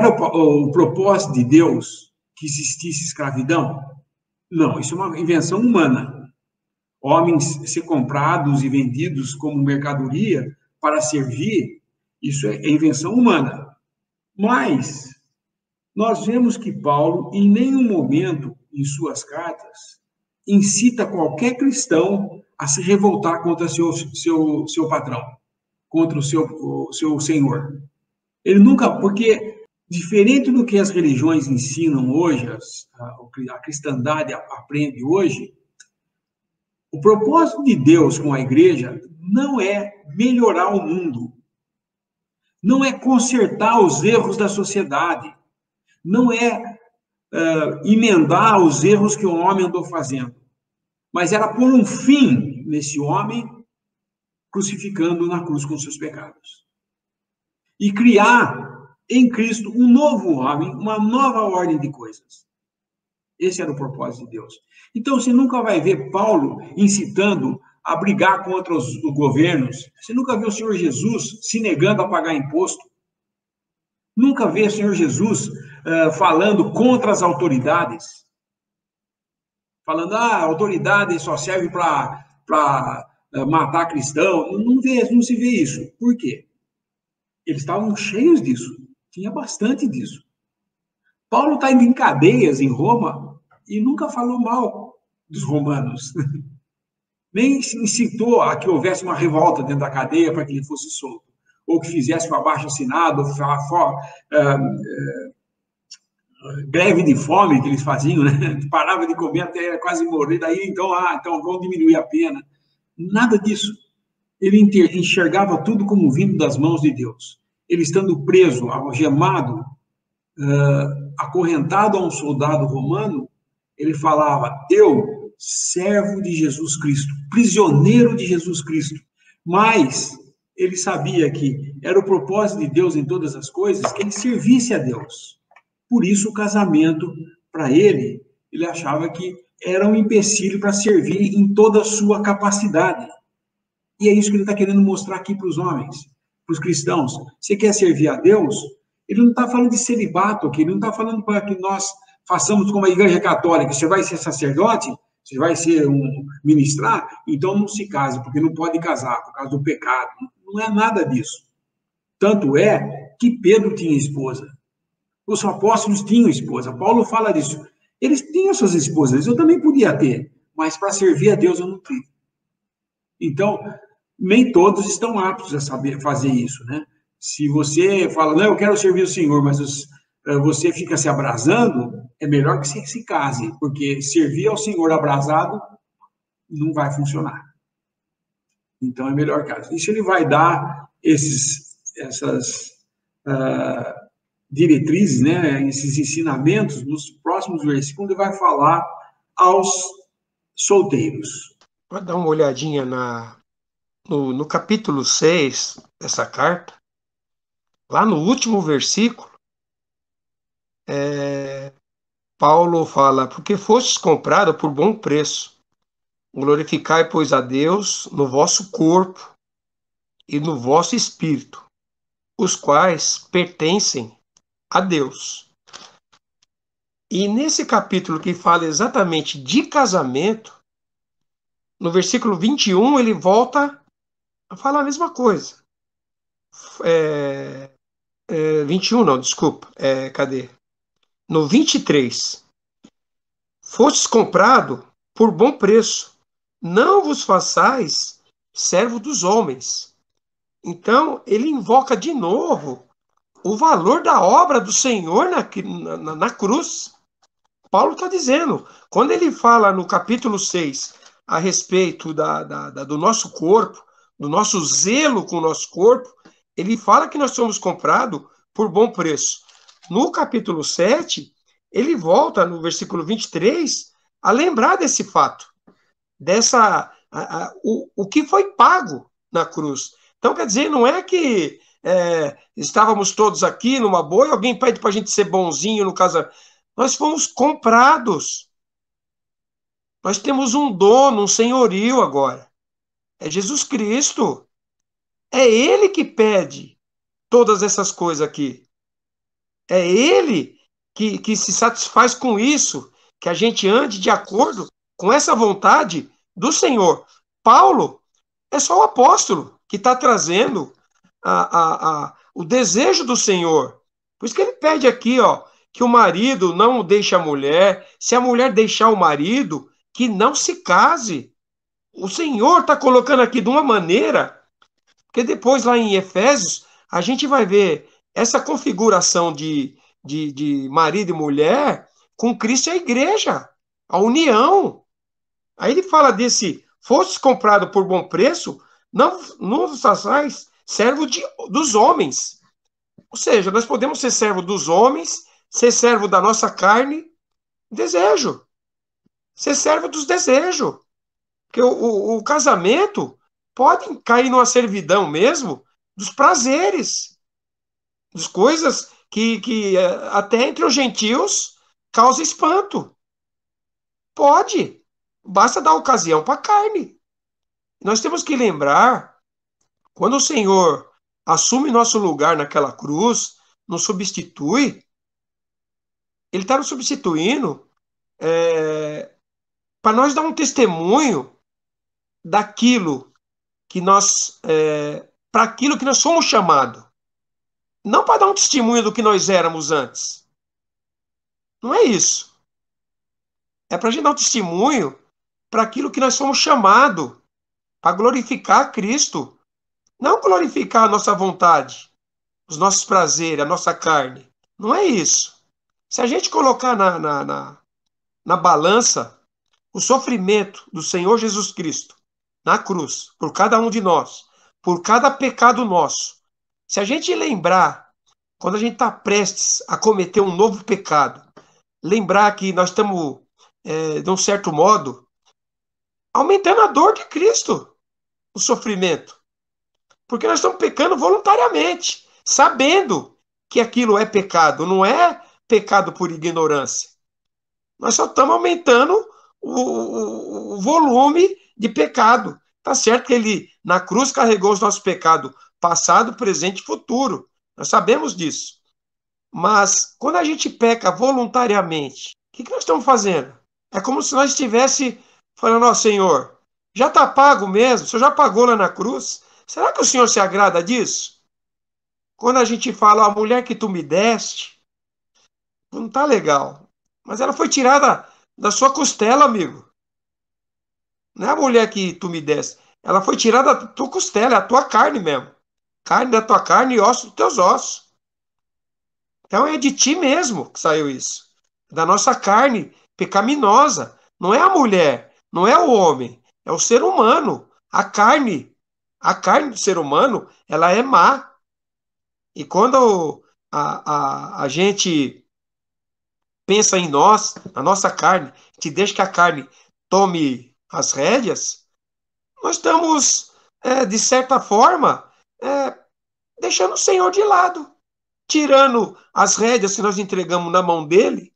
o propósito de Deus que existisse escravidão? Não, isso é uma invenção humana. Homens ser comprados e vendidos como mercadoria para servir, isso é invenção humana. Mas nós vemos que Paulo, em nenhum momento em suas cartas, incita qualquer cristão a se revoltar contra seu patrão, contra o seu senhor. Ele nunca, porque diferente do que as religiões ensinam hoje, a cristandade aprende hoje, o propósito de Deus com a igreja não é melhorar o mundo, não é consertar os erros da sociedade, não é emendar os erros que o homem andou fazendo, mas era pôr um fim nesse homem, crucificando na cruz com seus pecados. E criar em Cristo um novo homem, uma nova ordem de coisas. Esse era o propósito de Deus. Então, você nunca vai ver Paulo incitando a brigar contra os governos. Você nunca vê o Senhor Jesus se negando a pagar imposto. Nunca vê o Senhor Jesus falando contra as autoridades. Falando, a autoridade só serve para matar cristão. Não se vê isso. Por quê? Eles estavam cheios disso. Tinha bastante disso. Paulo está indo em cadeias em Roma e nunca falou mal dos romanos. Nem incitou a que houvesse uma revolta dentro da cadeia para que ele fosse solto. Ou que fizesse um abaixo-assinado, greve de fome que eles faziam, né? Parava de comer até quase morrer, daí então vamos diminuir a pena. Nada disso. Ele enxergava tudo como vindo das mãos de Deus. Ele estando preso, algemado, acorrentado a um soldado romano, ele falava, eu, servo de Jesus Cristo, prisioneiro de Jesus Cristo. Mas ele sabia que era o propósito de Deus em todas as coisas, que ele servisse a Deus. Por isso o casamento, para ele achava que era um empecilho para servir em toda a sua capacidade. E é isso que ele está querendo mostrar aqui para os homens, para os cristãos. Você quer servir a Deus? Ele não está falando de celibato aqui, ele não está falando para que nós façamos como a Igreja Católica, você vai ser sacerdote, você vai ser ministrar, então não se case, porque não pode casar por causa do pecado. Não é nada disso. Tanto é que Pedro tinha esposa. Os apóstolos tinham esposa. Paulo fala disso. Eles tinham suas esposas, eu também podia ter, mas para servir a Deus eu não tive. Então, nem todos estão aptos a saber fazer isso, né? Se você fala, não, eu quero servir o Senhor, mas você fica se abrasando, é melhor que você se case, porque servir ao Senhor abrasado não vai funcionar. Então, é melhor casar. Isso ele vai dar essas diretrizes, né, esses ensinamentos, nos próximos versículos, ele vai falar aos solteiros. Para dar uma olhadinha no capítulo 6 dessa carta, lá no último versículo, Paulo fala, porque fostes comprado por bom preço, glorificai, pois, a Deus no vosso corpo e no vosso espírito, os quais pertencem a Deus. E nesse capítulo que fala exatamente de casamento, no versículo 21, ele volta a falar a mesma coisa. 21 não, desculpa. Cadê? No 23. Fostes comprado por bom preço. Não vos façais servo dos homens. Então, ele invoca de novo o valor da obra do Senhor na cruz. Paulo está dizendo, quando ele fala no capítulo 6 a respeito do nosso corpo, do nosso zelo com o nosso corpo, ele fala que nós somos comprados por bom preço. No capítulo 7, ele volta no versículo 23 a lembrar desse fato, o que foi pago na cruz. Então, quer dizer, não é que estávamos todos aqui numa boa e alguém pede para a gente ser bonzinho no casamento. Nós fomos comprados. Nós temos um dono, um senhorio agora. É Jesus Cristo. É Ele que pede todas essas coisas aqui. É Ele que se satisfaz com isso, que a gente ande de acordo com essa vontade do Senhor. Paulo é só o apóstolo que está trazendo o desejo do Senhor. Por isso que ele pede aqui, ó, que o marido não deixe a mulher, se a mulher deixar o marido, que não se case. O Senhor está colocando aqui de uma maneira, porque depois lá em Efésios, a gente vai ver essa configuração de marido e mulher com Cristo e a igreja, a união. Aí ele fala desse, fostes comprado por bom preço, não vos façais servo dos homens. Ou seja, nós podemos ser servo dos homens, ser servo da nossa carne, desejo. Ser servo dos desejos. Porque o casamento pode cair numa servidão mesmo dos prazeres, das coisas que até entre os gentios causa espanto. Pode. Basta dar ocasião para a carne. Nós temos que lembrar, quando o Senhor assume nosso lugar naquela cruz, nos substitui, Ele está nos substituindo para nós dar um testemunho daquilo que nós, para aquilo que nós somos chamados. Não para dar um testemunho do que nós éramos antes. Não é isso. É para a gente dar um testemunho para aquilo que nós somos chamados, para glorificar a Cristo. Não glorificar a nossa vontade, os nossos prazeres, a nossa carne. Não é isso. Se a gente colocar na balança o sofrimento do Senhor Jesus Cristo na cruz, por cada um de nós, por cada pecado nosso, se a gente lembrar, quando a gente está prestes a cometer um novo pecado, lembrar que nós estamos, de um certo modo, aumentando a dor de Cristo, o sofrimento. Porque nós estamos pecando voluntariamente, sabendo que aquilo é pecado, não é pecado por ignorância. Nós só estamos aumentando o volume de pecado. Tá certo que ele, na cruz, carregou os nossos pecados, passado, presente e futuro. Nós sabemos disso. Mas quando a gente peca voluntariamente, o que nós estamos fazendo? É como se nós estivesse falando, ó Senhor, já está pago mesmo, o Senhor já pagou lá na cruz. Será que o Senhor se agrada disso? Quando a gente fala, a mulher que tu me deste, não está legal. Mas ela foi tirada da sua costela, amigo. Não é a mulher que tu me deste. Ela foi tirada da tua costela, é a tua carne mesmo. Carne da tua carne e osso dos teus ossos. Então é de ti mesmo que saiu isso. Da nossa carne pecaminosa. Não é a mulher, não é o homem, é o ser humano. A carne do ser humano, ela é má. E quando a gente pensa em nós, na nossa carne, te deixa que a carne tome as rédeas, nós estamos, de certa forma, deixando o Senhor de lado, tirando as rédeas que nós entregamos na mão dele,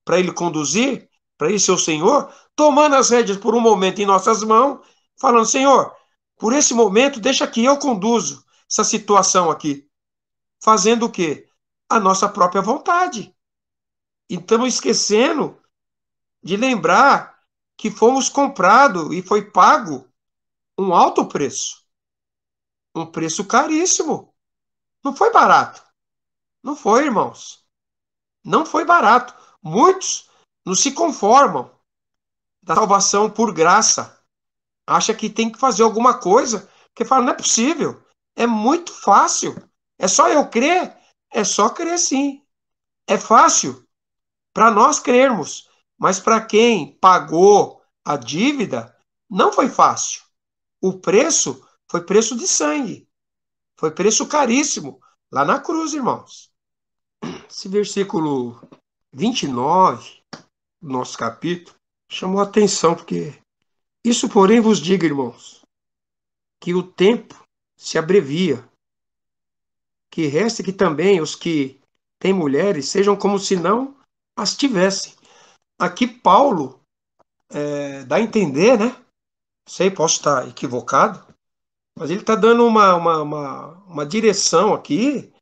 para ele conduzir, para ele ser o Senhor, tomando as rédeas por um momento em nossas mãos, falando, Senhor, por esse momento, deixa que eu conduzo essa situação aqui. Fazendo o quê? A nossa própria vontade. E estamos esquecendo de lembrar que fomos comprados e foi pago um alto preço. Um preço caríssimo. Não foi barato. Não foi, irmãos. Não foi barato. Muitos não se conformam da salvação por graça. Acha que tem que fazer alguma coisa, porque fala, não é possível. É muito fácil. É só eu crer? É só crer sim. É fácil para nós crermos, mas para quem pagou a dívida, não foi fácil. O preço foi preço de sangue. Foi preço caríssimo lá na cruz, irmãos. Esse versículo 29 do nosso capítulo chamou a atenção, porque isso, porém, vos digo, irmãos, que o tempo se abrevia, que resta que também os que têm mulheres sejam como se não as tivessem. Aqui Paulo dá a entender, né? Sei, posso estar equivocado, mas ele está dando uma direção aqui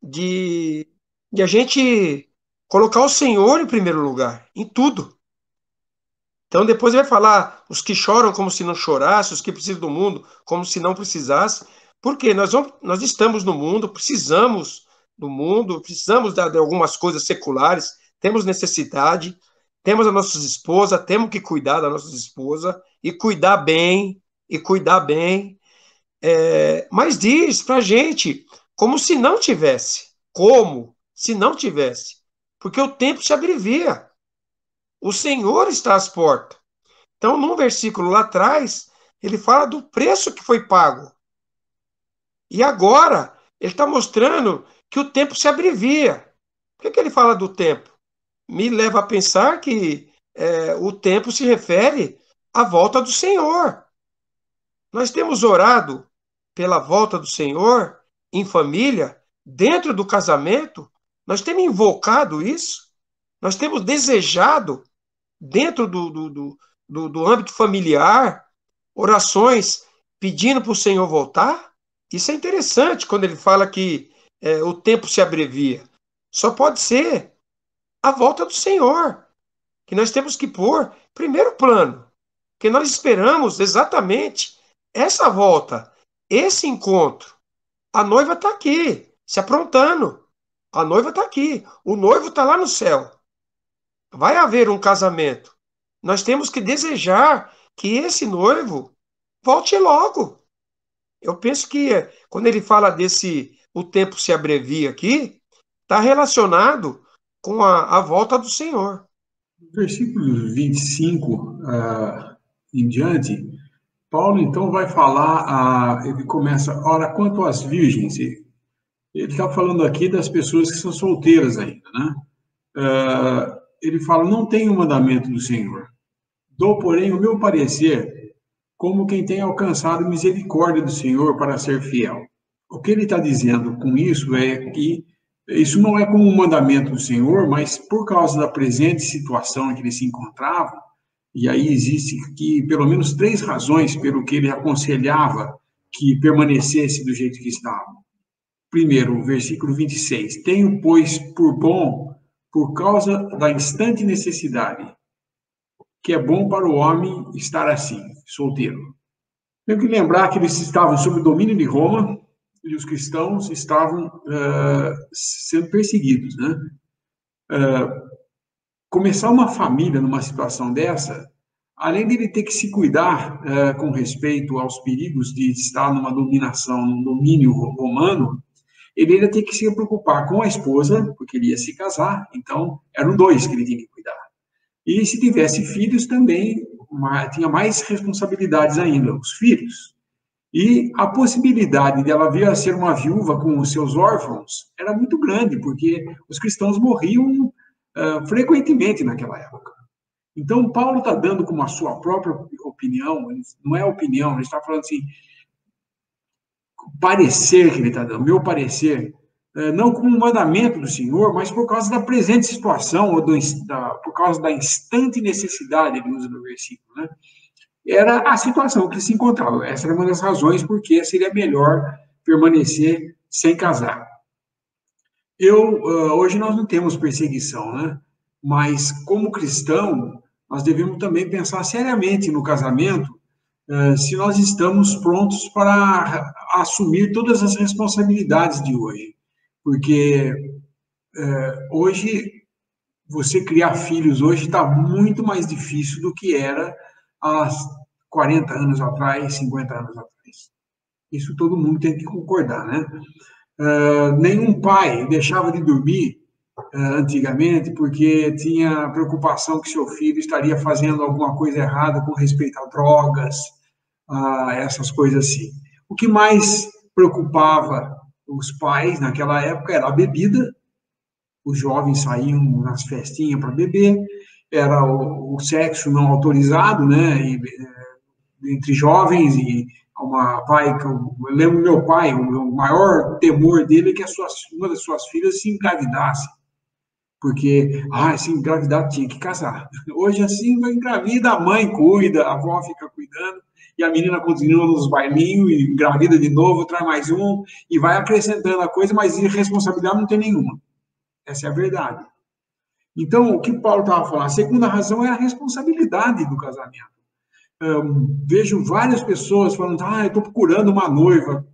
de, de a gente colocar o Senhor em primeiro lugar, em tudo. Então depois ele vai falar os que choram como se não chorassem, os que precisam do mundo como se não precisassem. Porque nós estamos no mundo, precisamos do mundo, precisamos de algumas coisas seculares, temos necessidade, temos as nossas esposas, temos que cuidar da nossa esposa e cuidar bem, mas diz para a gente como se não tivesse. Como se não tivesse. Porque o tempo se abrevia. O Senhor está às portas. Então, num versículo lá atrás, ele fala do preço que foi pago. E agora, ele está mostrando que o tempo se abrevia. Por que ele fala do tempo? Me leva a pensar que o tempo se refere à volta do Senhor. Nós temos orado pela volta do Senhor em família, dentro do casamento, nós temos invocado isso, nós temos desejado, dentro do âmbito familiar, orações pedindo para o Senhor voltar. Isso é interessante quando ele fala que o tempo se abrevia. Só pode ser a volta do Senhor, que nós temos que pôr em primeiro plano, que nós esperamos exatamente essa volta, esse encontro. A noiva está aqui, se aprontando. A noiva está aqui. O noivo está lá no céu. Vai haver um casamento. Nós temos que desejar que esse noivo volte logo. Eu penso que quando ele fala o tempo se abrevia aqui, está relacionado com a volta do Senhor. Versículos 25 em diante, Paulo então vai falar, ele começa, ora, quanto às virgens, ele está falando aqui das pessoas que são solteiras ainda, né? Ele fala, não tem o mandamento do Senhor, dou, porém, o meu parecer como quem tem alcançado misericórdia do Senhor para ser fiel. O que ele está dizendo com isso é que isso não é como um mandamento do Senhor, mas por causa da presente situação em que ele se encontrava, e aí existe que pelo menos 3 razões pelo que ele aconselhava que permanecesse do jeito que estava. primeiro, versículo 26. Tenho, pois, por bom, por causa da instante necessidade, que é bom para o homem estar assim, solteiro. Tenho que lembrar que eles estavam sob o domínio de Roma e os cristãos estavam sendo perseguidos, né? Começar uma família numa situação dessa, além de ele ter que se cuidar com respeito aos perigos de estar numa dominação, num domínio romano, ele ia ter que se preocupar com a esposa, porque ele ia se casar, então eram dois que ele tinha que cuidar. E se tivesse filhos também, tinha mais responsabilidades ainda, os filhos. E a possibilidade de ela vir a ser uma viúva com os seus órfãos era muito grande, porque os cristãos morriam frequentemente naquela época. Então, Paulo está dando como a sua própria opinião, não é opinião, ele está falando assim, parecer que ele está dando, meu parecer, não como um mandamento do Senhor, mas por causa da presente situação, ou por causa da instante necessidade, ele usa no versículo, né? Era a situação que ele se encontrava. Essa era uma das razões porque seria melhor permanecer sem casar. Hoje nós não temos perseguição, né? Mas, como cristão, nós devemos também pensar seriamente no casamento, se nós estamos prontos para assumir todas as responsabilidades de hoje. Porque hoje, você criar filhos hoje está muito mais difícil do que era há 40 anos atrás, 50 anos atrás. Isso todo mundo tem que concordar, né? Nenhum pai deixava de dormir antigamente porque tinha preocupação que seu filho estaria fazendo alguma coisa errada com respeito a drogas, essas coisas assim. O que mais preocupava os pais naquela época era a bebida. Os jovens saíam nas festinhas para beber, era o sexo não autorizado, né? Entre jovens, e eu lembro meu pai, o maior temor dele é que uma das suas filhas se engravidasse, porque, se engravidar tinha que casar. Hoje, assim, engravida, a mãe cuida, a avó fica cuidando, e a menina continua nos bailinhos, e engravida de novo, traz mais um, e vai acrescentando a coisa, mas responsabilidade não tem nenhuma. Essa é a verdade. Então, o que Paulo estava falando, a segunda razão é a responsabilidade do casamento. Vejo várias pessoas falando, eu estou procurando uma noiva.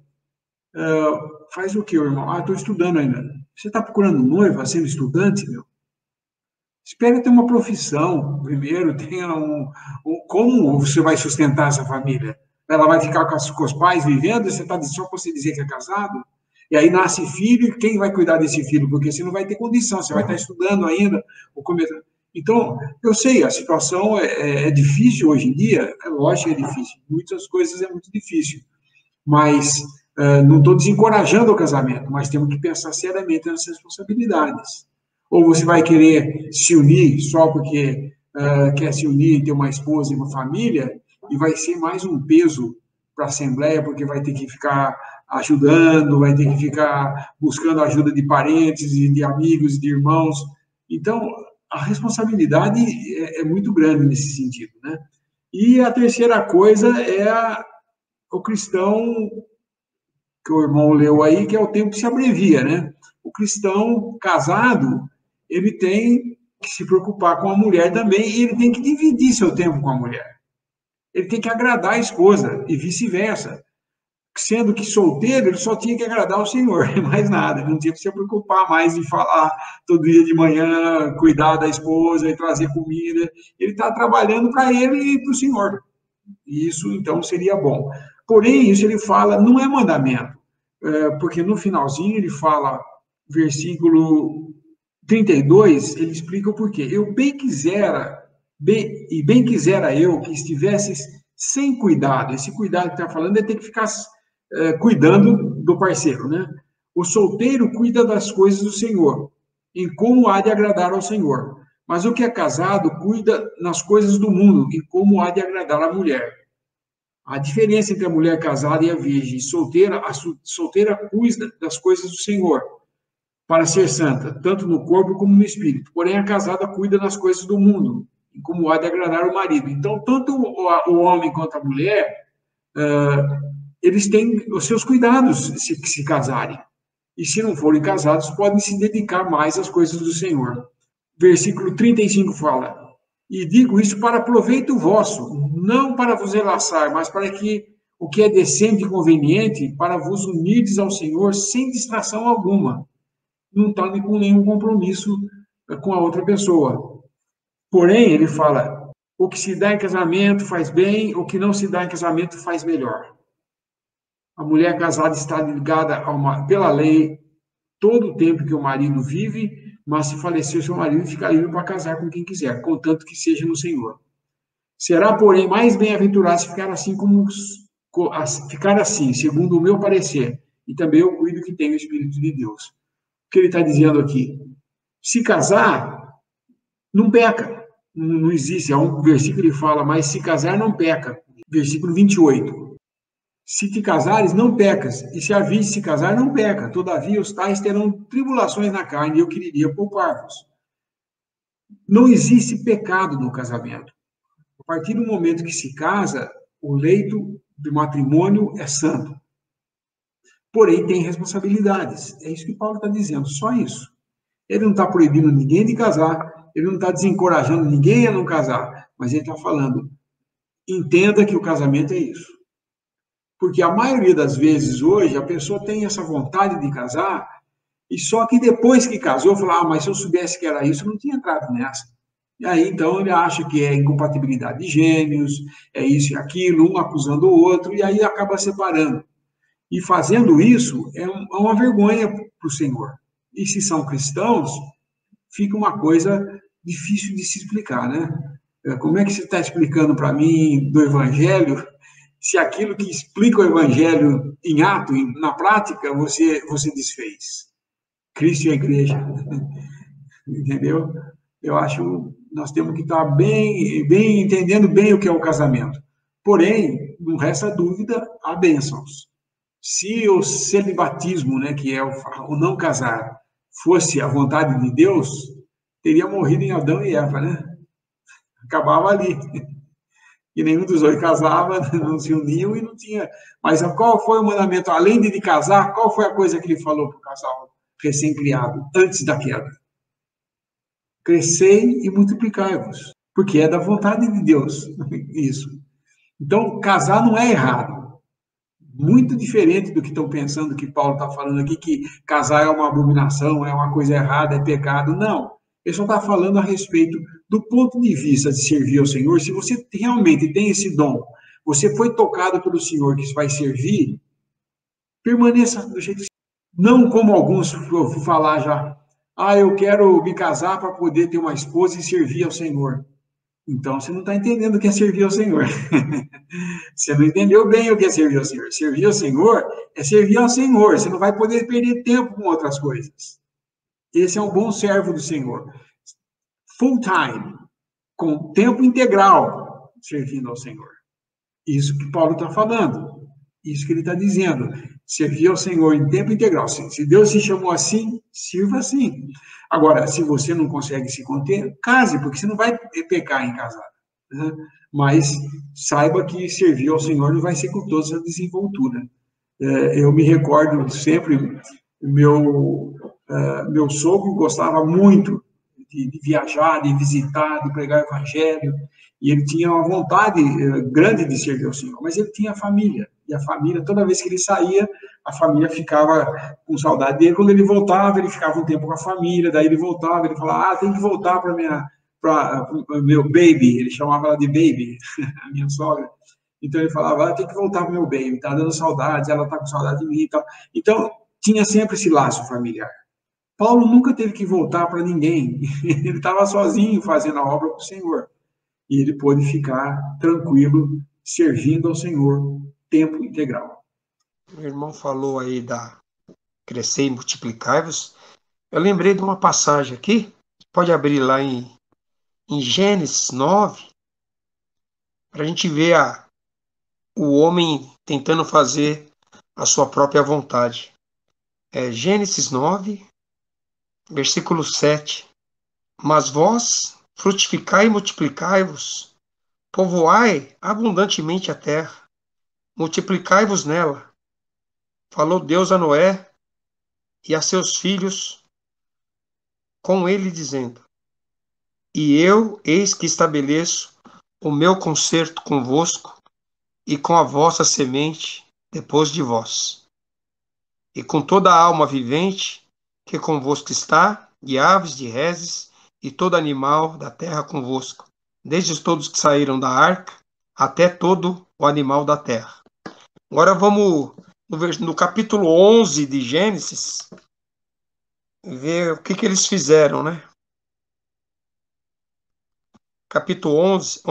Faz o quê, irmão? Estou estudando ainda. Você está procurando noiva sendo estudante, meu? Espere ter uma profissão primeiro, tenha como você vai sustentar essa família? Ela vai ficar com os pais vivendo, você está só para você dizer que é casado? E aí nasce filho, e quem vai cuidar desse filho? Porque você não vai ter condição, você vai estar estudando ainda. Então, eu sei, a situação é difícil hoje em dia, é lógico que é difícil, muitas coisas é muito difícil, mas não estou desencorajando o casamento, mas temos que pensar seriamente nas responsabilidades. Ou você vai querer se unir só porque quer se unir, ter uma esposa e uma família, e vai ser mais um peso para a Assembleia, porque vai ter que ficar ajudando, vai ter que ficar buscando ajuda de parentes, de amigos, de irmãos. Então, a responsabilidade é muito grande nesse sentido, né? E a terceira coisa é o cristão, que o irmão leu aí, que é o tempo que se abrevia, né? O cristão casado, ele tem que se preocupar com a mulher também, e ele tem que dividir seu tempo com a mulher. Ele tem que agradar a esposa, e vice-versa. Sendo que solteiro, ele só tinha que agradar ao Senhor, mais nada, ele não tinha que se preocupar mais em falar todo dia de manhã, cuidar da esposa e trazer comida, ele está trabalhando para ele e para o Senhor, e isso então seria bom. Porém, isso ele fala, não é mandamento, porque no finalzinho ele fala, versículo 32, ele explica o porquê. Bem quisera eu que estivesses sem cuidado. Esse cuidado que está falando é ter que ficar cuidando do parceiro, né? O solteiro cuida das coisas do Senhor, em como há de agradar ao Senhor. Mas o que é casado cuida nas coisas do mundo, em como há de agradar a mulher. A diferença entre a mulher casada e a virgem solteira, a solteira cuida das coisas do Senhor, para ser santa, tanto no corpo como no espírito. Porém, a casada cuida das coisas do mundo, em como há de agradar o marido. Então, tanto o homem quanto a mulher, eles têm os seus cuidados se casarem. e se não forem casados, podem se dedicar mais às coisas do Senhor. Versículo 35 fala: e digo isso para proveito vosso, não para vos relaxar, mas para que o que é decente e conveniente, para vos unirdes ao Senhor sem distração alguma. Não está com nenhum compromisso com a outra pessoa. Porém, ele fala: o que se dá em casamento faz bem, o que não se dá em casamento faz melhor. A mulher casada está ligada pela lei todo o tempo que o marido vive, mas se falecer seu marido, fica livre para casar com quem quiser, contanto que seja no Senhor. Será, porém, mais bem-aventurado se ficar assim, segundo o meu parecer, e também eu cuido que tenho o Espírito de Deus. O que ele está dizendo aqui? Se casar, não peca. Não existe, é um versículo que ele fala, mas se casar, não peca. Versículo 28. Se te casares, não pecas, e se a vez se casar, não peca. Todavia, os tais terão tribulações na carne, e eu queria poupar-vos. Não existe pecado no casamento. A partir do momento que se casa, o leito do matrimônio é santo. Porém, tem responsabilidades. É isso que Paulo está dizendo, só isso. Ele não está proibindo ninguém de casar, ele não está desencorajando ninguém a não casar, mas ele está falando, entenda que o casamento é isso. Porque a maioria das vezes hoje a pessoa tem essa vontade de casar e só que depois que casou, fala, mas se eu soubesse que era isso, eu não tinha entrado nessa. E aí, então, ele acha que é incompatibilidade de gêmeos, é isso e aquilo, um acusando o outro, e aí acaba separando. E fazendo isso é uma vergonha para o Senhor. E se são cristãos, fica uma coisa difícil de se explicar, né? Como é que você está explicando para mim do Evangelho se aquilo que explica o Evangelho em ato, na prática, você desfez? Cristo e a igreja. Entendeu? Eu acho nós temos que estar bem entendendo bem o que é o casamento. Porém, não resta dúvida, há bênçãos. Se o celibatismo, né, que é o não casar, fosse a vontade de Deus, teria morrido em Adão e Eva, né? Acabava ali. E nenhum dos dois casava, não se uniam e não tinha. Mas qual foi o mandamento? Além de casar, qual foi a coisa que ele falou para o casal recém-criado, antes da queda? Crescei e multiplicai-vos, porque é da vontade de Deus isso. Então, casar não é errado. Muito diferente do que estão pensando que Paulo está falando aqui, que casar é uma abominação, é uma coisa errada, é pecado. Não. Ele só está falando a respeito do ponto de vista de servir ao Senhor. Se você realmente tem esse dom, você foi tocado pelo Senhor que vai servir, permaneça do jeito que não como alguns falar já, eu quero me casar para poder ter uma esposa e servir ao Senhor. Então, você não está entendendo o que é servir ao Senhor. Você não entendeu bem o que é servir ao Senhor. Servir ao Senhor é servir ao Senhor. Você não vai poder perder tempo com outras coisas. Esse é um bom servo do Senhor. Full time, com tempo integral, servindo ao Senhor. Isso que Paulo está falando. Isso que ele está dizendo. Servir ao Senhor em tempo integral. Se Deus se chamou assim, sirva assim. Agora, se você não consegue se conter, case, porque você não vai pecar em casar. Né? Mas saiba que servir ao Senhor não vai ser com toda essa desenvoltura. Eu me recordo sempre, meu sogro gostava muito de viajar, de visitar, de pregar o Evangelho, e ele tinha uma vontade grande de servir ao Senhor, mas ele tinha família, e a família, toda vez que ele saía, a família ficava com saudade dele. Quando ele voltava, ele ficava um tempo com a família, daí ele voltava, ele falava, tem que voltar para meu baby, ele chamava ela de baby, a minha sogra. Então ele falava, tem que voltar para meu baby, tá dando saudades, ela tá com saudade de mim e tal. Então, tinha sempre esse laço familiar. Paulo nunca teve que voltar para ninguém, ele estava sozinho fazendo a obra para o Senhor. E ele pôde ficar tranquilo, servindo ao Senhor, tempo integral. O irmão falou aí da crescer e multiplicar-vos. Eu lembrei de uma passagem aqui, pode abrir lá em Gênesis 9, para a gente ver o homem tentando fazer a sua própria vontade. Gênesis 9, versículo 7. Mas vós frutificai e multiplicai-vos, povoai abundantemente a terra, multiplicai-vos nela. Falou Deus a Noé, e a seus filhos com ele, dizendo: E eu, eis que estabeleço o meu concerto convosco e com a vossa semente depois de vós, e com toda a alma vivente que convosco está, de aves, de reses, e todo animal da terra convosco, desde todos que saíram da arca, até todo o animal da terra. Agora vamos no capítulo 11 de Gênesis, ver o que eles fizeram, né? Capítulo 11,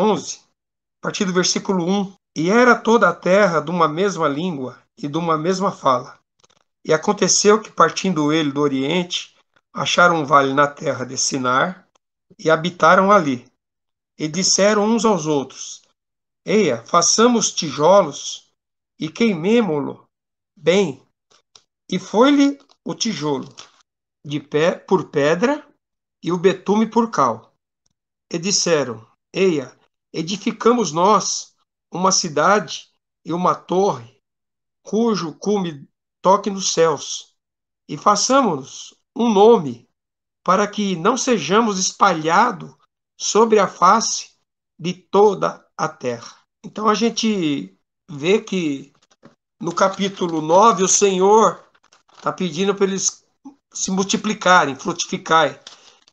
a partir do versículo 1. E era toda a terra de uma mesma língua e de uma mesma fala. E aconteceu que, partindo ele do Oriente, acharam um vale na terra de Sinar e habitaram ali. E disseram uns aos outros: Eia, façamos tijolos e queimemo-lo bem. E foi-lhe o tijolo de pé por pedra e o betume por cal. E disseram: Eia, edificamos nós uma cidade e uma torre, cujo cume toque nos céus, e façamos-nos um nome, para que não sejamos espalhados sobre a face de toda a terra. Então a gente vê que no capítulo 9 o Senhor está pedindo para eles se multiplicarem, frutificarem.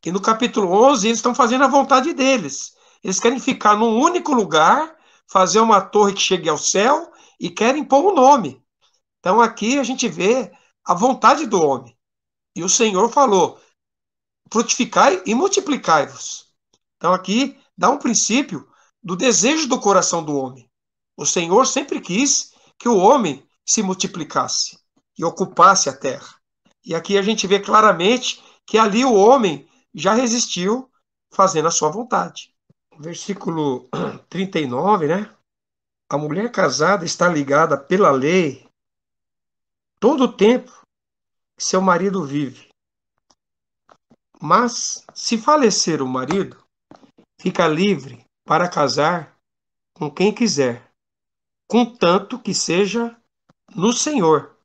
E no capítulo 11 eles estão fazendo a vontade deles. Eles querem ficar num único lugar, fazer uma torre que chegue ao céu e querem pôr um nome. Então aqui a gente vê a vontade do homem. E o Senhor falou: frutificai e multiplicai-vos. Então aqui dá um princípio do desejo do coração do homem. O Senhor sempre quis que o homem se multiplicasse e ocupasse a terra. E aqui a gente vê claramente que ali o homem já resistiu fazendo a sua vontade. Versículo 39, né? A mulher casada está ligada pela lei todo o tempo que seu marido vive. Mas, se falecer o marido, fica livre para casar com quem quiser, contanto que seja no Senhor.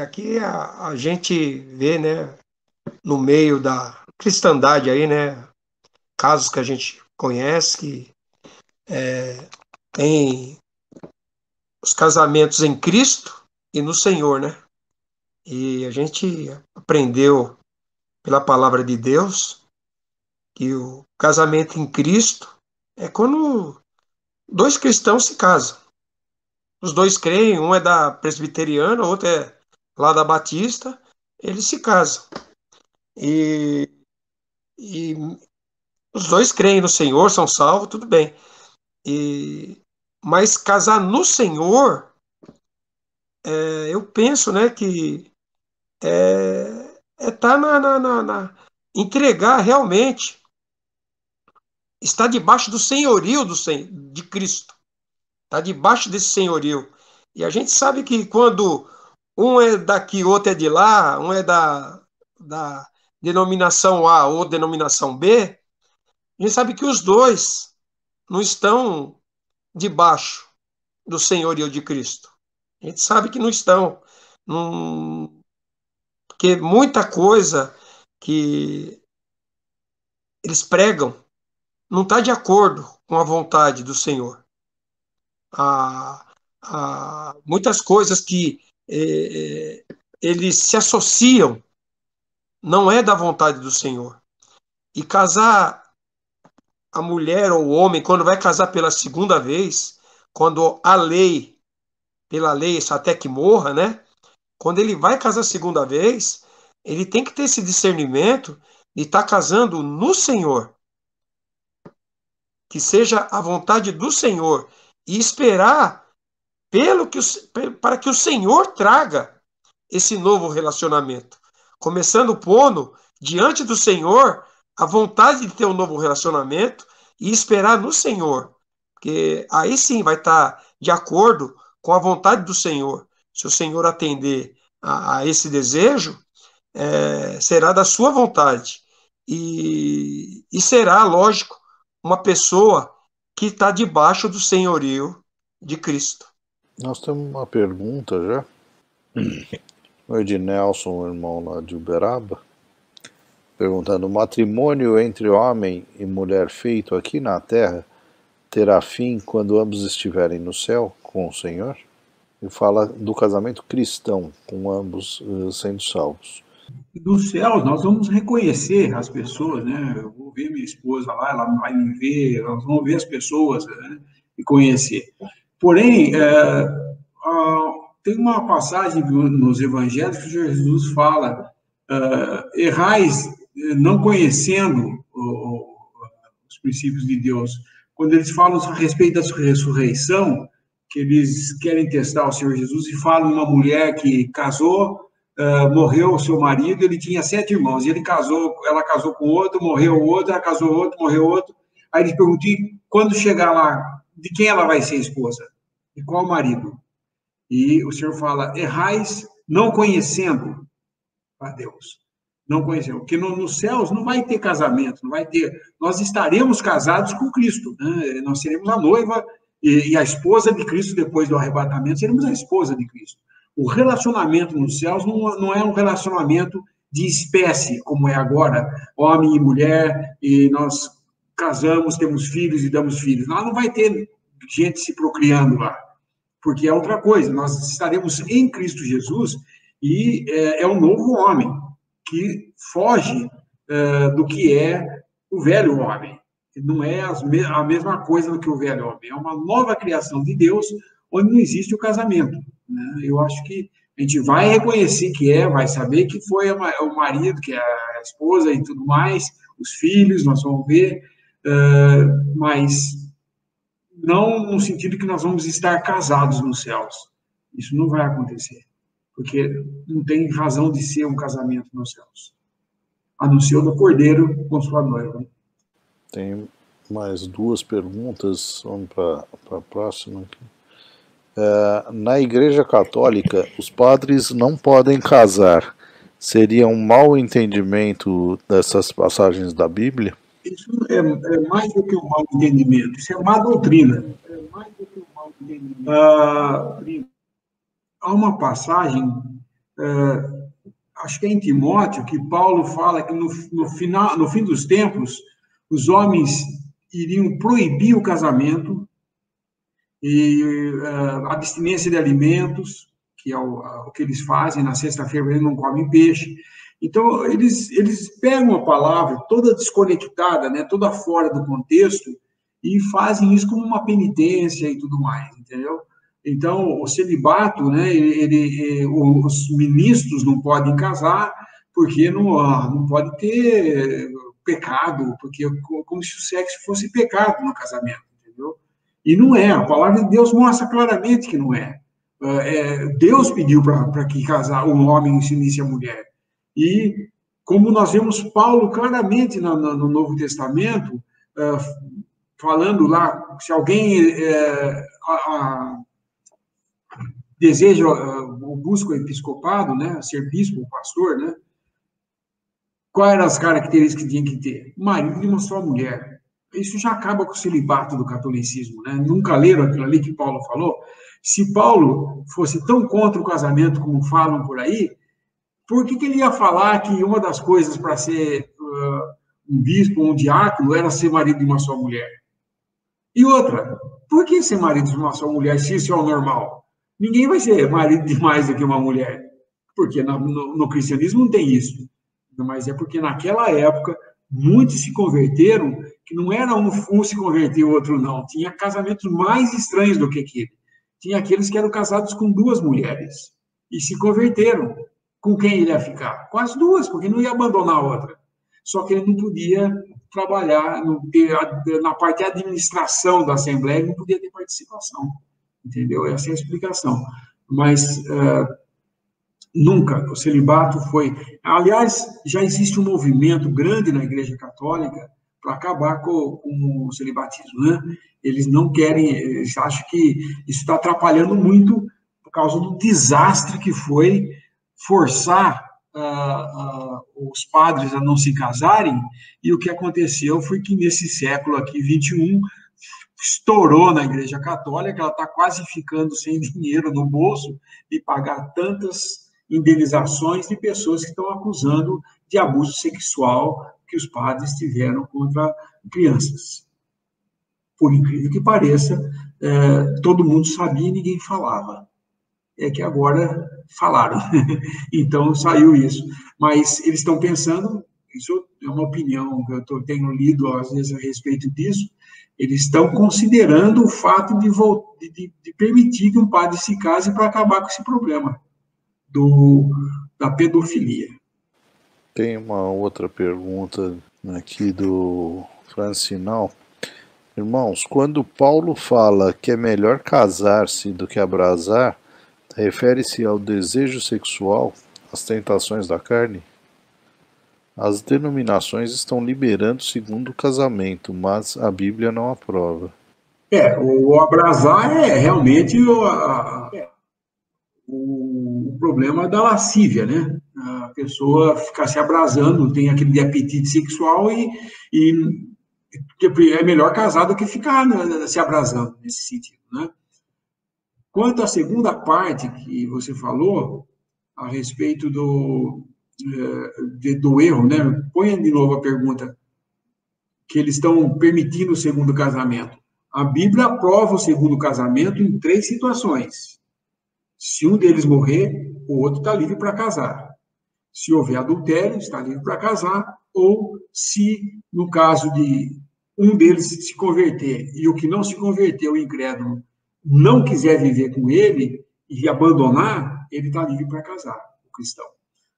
Aqui a gente vê, né, no meio da cristandade aí, né, casos que a gente conhece que tem os casamentos em Cristo e no Senhor, né? E a gente aprendeu pela palavra de Deus que o casamento em Cristo é quando dois cristãos se casam. Os dois creem, um é da presbiteriana, o outro é lá da batista, eles se casam. E os dois creem no Senhor, são salvos, tudo bem. Mas casar no Senhor, eu penso, né, que tá entregar realmente, está debaixo do senhorio de Cristo, está debaixo desse senhorio. E a gente sabe que quando um é daqui, outro é de lá, um é da denominação A ou denominação B, a gente sabe que os dois não estão debaixo do senhorio de Cristo. A gente sabe que não estão. Porque muita coisa que eles pregam não está de acordo com a vontade do Senhor. Muitas coisas que eles se associam não é da vontade do Senhor. E casar a mulher ou o homem, quando vai casar pela segunda vez, quando a lei, pela lei, isso até que morra, né? Quando ele vai casar a segunda vez, ele tem que ter esse discernimento de estar casando no Senhor. Que seja a vontade do Senhor e esperar para que o Senhor traga esse novo relacionamento. Começando pondo diante do Senhor a vontade de ter um novo relacionamento e esperar no Senhor. Porque aí sim vai estar de acordo com a vontade do Senhor. Se o Senhor atender a esse desejo, será da sua vontade. E será, lógico, uma pessoa que está debaixo do senhorio de Cristo. Nós temos uma pergunta já. O Ednelson, irmão lá de Uberaba, perguntando: o matrimônio entre homem e mulher feito aqui na terra terá fim quando ambos estiverem no céu com o Senhor? E fala do casamento cristão, com ambos sendo salvos. Dos céus, nós vamos reconhecer as pessoas, né? Eu vou ver minha esposa lá, ela vai me ver, nós vamos ver as pessoas, né? E conhecer. Porém, tem uma passagem nos evangelhos que Jesus fala: errais não conhecendo os princípios de Deus. Quando eles falam a respeito da ressurreição, que eles querem testar o Senhor Jesus e falam de uma mulher que casou, morreu o seu marido, ele tinha 7 irmãos, e ela casou com outro, morreu outro, ela casou outro, morreu outro. Aí eles perguntam: quando chegar lá, de quem ela vai ser esposa? De qual marido? E o Senhor fala: errais não conhecendo a Deus. Não conhecendo. Porque nos céus não vai ter casamento, não vai ter. Nós estaremos casados com Cristo, né? Nós seremos a noiva e a esposa de Cristo depois do arrebatamento, seremos a esposa de Cristo. O relacionamento nos céus não é um relacionamento de espécie, como é agora, homem e mulher, e nós casamos, temos filhos e damos filhos. Lá não vai ter gente se procriando lá, porque é outra coisa. Nós estaremos em Cristo Jesus e é um novo homem que foge do que é o velho homem. Não é a mesma coisa do que o velho homem. É uma nova criação de Deus, onde não existe o casamento, né? Eu acho que a gente vai reconhecer vai saber que foi o marido, que é a esposa e tudo mais, os filhos, nós vamos ver, mas não no sentido que nós vamos estar casados nos céus. Isso não vai acontecer, porque não tem razão de ser um casamento nos céus, a não ser o do cordeiro com sua noiva. Tem mais 2 perguntas, vamos para a próxima aqui. Na Igreja Católica, os padres não podem casar. Seria um mau entendimento dessas passagens da Bíblia? Isso é mais do que um mau entendimento, isso é má doutrina. Há uma passagem, acho que é em Timóteo, que Paulo fala que no fim dos tempos, os homens iriam proibir o casamento e a abstinência de alimentos, que é o que eles fazem, na sexta-feira eles não comem peixe. Então, eles pegam a palavra toda desconectada, né, toda fora do contexto, e fazem isso como uma penitência e tudo mais, entendeu? Então, o celibato, né, os ministros não podem casar, porque não pode ter pecado, porque como se o sexo fosse pecado no casamento, entendeu? E não é, a palavra de Deus mostra claramente que não é. Deus pediu para que um homem se unisse à mulher. E, como nós vemos Paulo claramente no Novo Testamento, falando lá, se alguém deseja ou busca o episcopado, né, ser bispo, pastor, né, quais eram as características que tinha que ter? Marido de uma só mulher. Isso já acaba com o celibato do catolicismo, né? Nunca leram aquilo ali que Paulo falou? Se Paulo fosse tão contra o casamento como falam por aí, por que ele ia falar que uma das coisas para ser um bispo ou um diácono era ser marido de uma só mulher? E outra, por que ser marido de uma só mulher se isso é o normal? Ninguém vai ser marido de mais do que uma mulher, porque no cristianismo não tem isso. Mas é porque naquela época muitos se converteram, que não era um se converter, o outro não. Tinha casamentos mais estranhos do que aquele. Tinha aqueles que eram casados com 2 mulheres e se converteram. Com quem ele ia ficar? Com as 2, porque não ia abandonar a outra. Só que ele não podia trabalhar na parte de administração da Assembleia, ele não podia ter participação. Entendeu? Essa é a explicação. Mas nunca o celibato foi... Aliás, já existe um movimento grande na Igreja Católica para acabar com o celibatismo, né? Eles não querem, eles acham que isso está atrapalhando muito por causa do desastre que foi forçar os padres a não se casarem, e o que aconteceu foi que nesse século aqui, 21, estourou na Igreja Católica, ela está quase ficando sem dinheiro no bolso de pagar tantas indenizações de pessoas que estão acusando de abuso sexual que os padres tiveram contra crianças. Por incrível que pareça, todo mundo sabia e ninguém falava. É que agora falaram. Então, saiu isso. Mas eles estão pensando, isso é uma opinião que eu tenho lido, às vezes, a respeito disso, eles estão considerando o fato de permitir que um padre se case para acabar com esse problema da pedofilia. Tem uma outra pergunta aqui do Francinal. Irmãos, quando Paulo fala que é melhor casar-se do que abrasar, refere-se ao desejo sexual, às tentações da carne? As denominações estão liberando segundo o casamento, mas a Bíblia não aprova. O abrasar é realmente o problema da lascívia, né? A pessoa ficar se abrasando, tem aquele apetite sexual e é melhor casar do que ficar, né, se abrasando nesse sentido, né? Quanto à segunda parte que você falou, a respeito do erro, né? Ponha de novo a pergunta, que eles estão permitindo o segundo casamento. A Bíblia aprova o segundo casamento em 3 situações. Se um deles morrer, o outro está livre para casar. Se houver adultério, está livre para casar. Ou se, no caso de um deles se converter e o que não se converteu, o incrédulo, não quiser viver com ele e abandonar, ele está livre para casar, o cristão.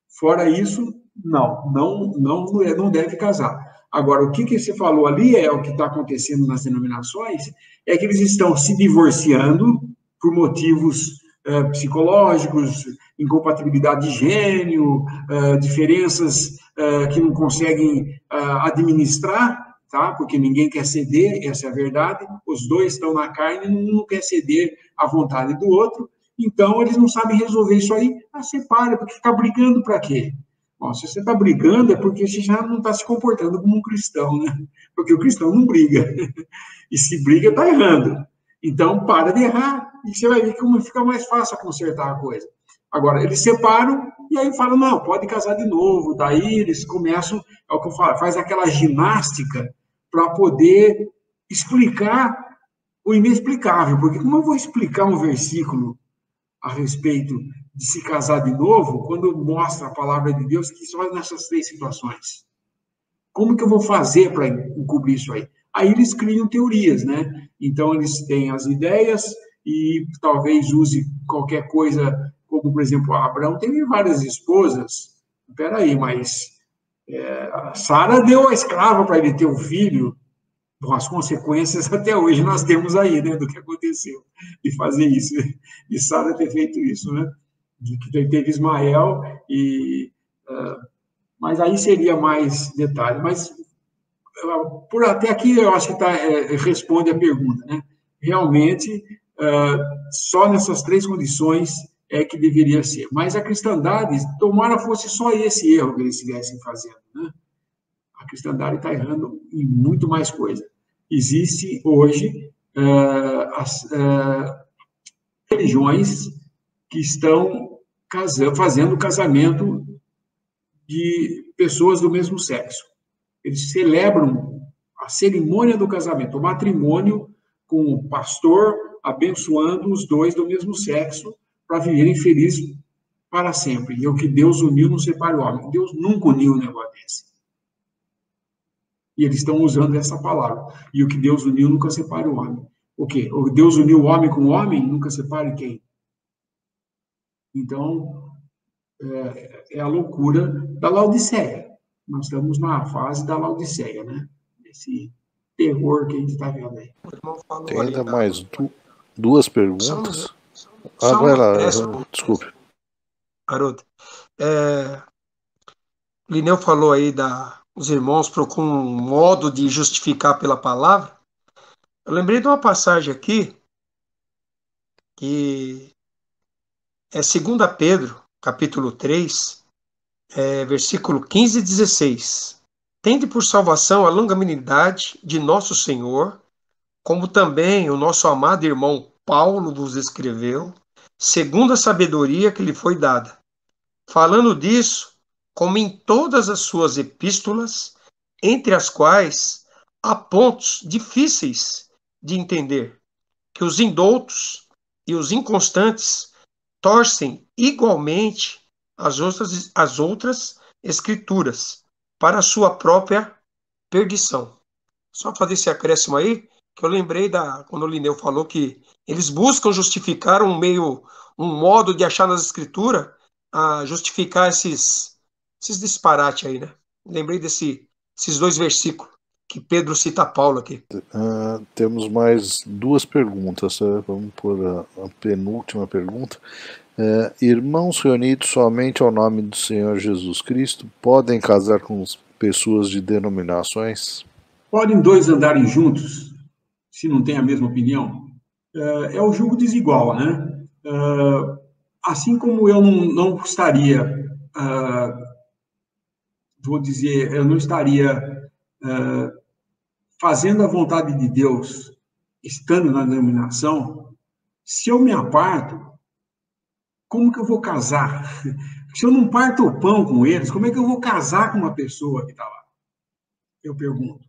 Fora isso, não deve casar. Agora, o que você falou ali é o que está acontecendo nas denominações, é que eles estão se divorciando por motivos psicológicos, incompatibilidade de gênio, diferenças que não conseguem administrar, tá? Porque ninguém quer ceder, essa é a verdade. Os dois estão na carne e um não quer ceder à vontade do outro. Então, eles não sabem resolver isso aí. Separa, porque ficar brigando para quê? Bom, se você está brigando é porque você já não está se comportando como um cristão, né? Porque o cristão não briga. E se briga, está errando. Então, para de errar e você vai ver como fica mais fácil consertar a coisa. Agora, eles separam e aí falam, não, pode casar de novo. Daí eles começam, é o que eu falo, faz aquela ginástica para poder explicar o inexplicável. Porque como eu vou explicar um versículo a respeito de se casar de novo, quando mostra a palavra de Deus que só nessas 3 situações? Como que eu vou fazer para encobrir isso aí? Aí eles criam teorias, né? Então, eles têm as ideias e talvez use qualquer coisa, como, por exemplo, Abraão teve várias esposas. Espera aí, mas Sara deu a escrava para ele ter um filho. Bom, as consequências até hoje nós temos aí, né, do que aconteceu de fazer isso, de Sara ter feito isso, né? De que teve Ismael, mas aí seria mais detalhe. Mas, por até aqui, eu acho que responde a pergunta, né? Realmente, só nessas 3 condições é que deveria ser. Mas a cristandade, tomara fosse só esse erro que eles estivessem fazendo, né? A cristandade está errando em muito mais coisa. Existe hoje as religiões que estão fazendo casamento de pessoas do mesmo sexo. Eles celebram a cerimônia do casamento, o matrimônio, com o pastor abençoando os dois do mesmo sexo para viverem felizes para sempre. E o que Deus uniu não separa o homem. Deus nunca uniu um negócio desse. E eles estão usando essa palavra. E o que Deus uniu nunca separa o homem. O quê? O Deus uniu o homem com o homem, nunca separa quem? Então, é a loucura da Laodiceia. Nós estamos na fase da Laodiceia, né? Esse terror que a gente está vendo aí. Tem ainda mais 2 perguntas? Vai lá, desculpe. Garoto, Lineu falou aí os irmãos procuram um modo de justificar pela palavra. Eu lembrei de uma passagem aqui que é 2 Pedro, capítulo 3, versículo 15 e 16. Tende por salvação a longanimidade de nosso Senhor, como também o nosso amado irmão Paulo vos escreveu, segundo a sabedoria que lhe foi dada, falando disso, como em todas as suas epístolas, entre as quais há pontos difíceis de entender, que os indoutos e os inconstantes torcem igualmente as outras escrituras para a sua própria perdição. Só fazer esse acréscimo aí, que eu lembrei quando o Linneu falou que eles buscam justificar um modo de achar nas escrituras, a justificar esses disparates aí, né? Lembrei esses dois versículos que Pedro cita a Paulo aqui. Temos mais duas perguntas. Vamos por a penúltima pergunta. Irmãos reunidos somente ao nome do Senhor Jesus Cristo podem casar com pessoas de denominações? Podem dois andarem juntos, se não têm a mesma opinião? É o julgo desigual, né? Assim como eu não estaria, eu não estaria fazendo a vontade de Deus, estando na denominação, se eu me aparto, como que eu vou casar? Se eu não parto o pão com eles, como é que eu vou casar com uma pessoa que está lá? Eu pergunto.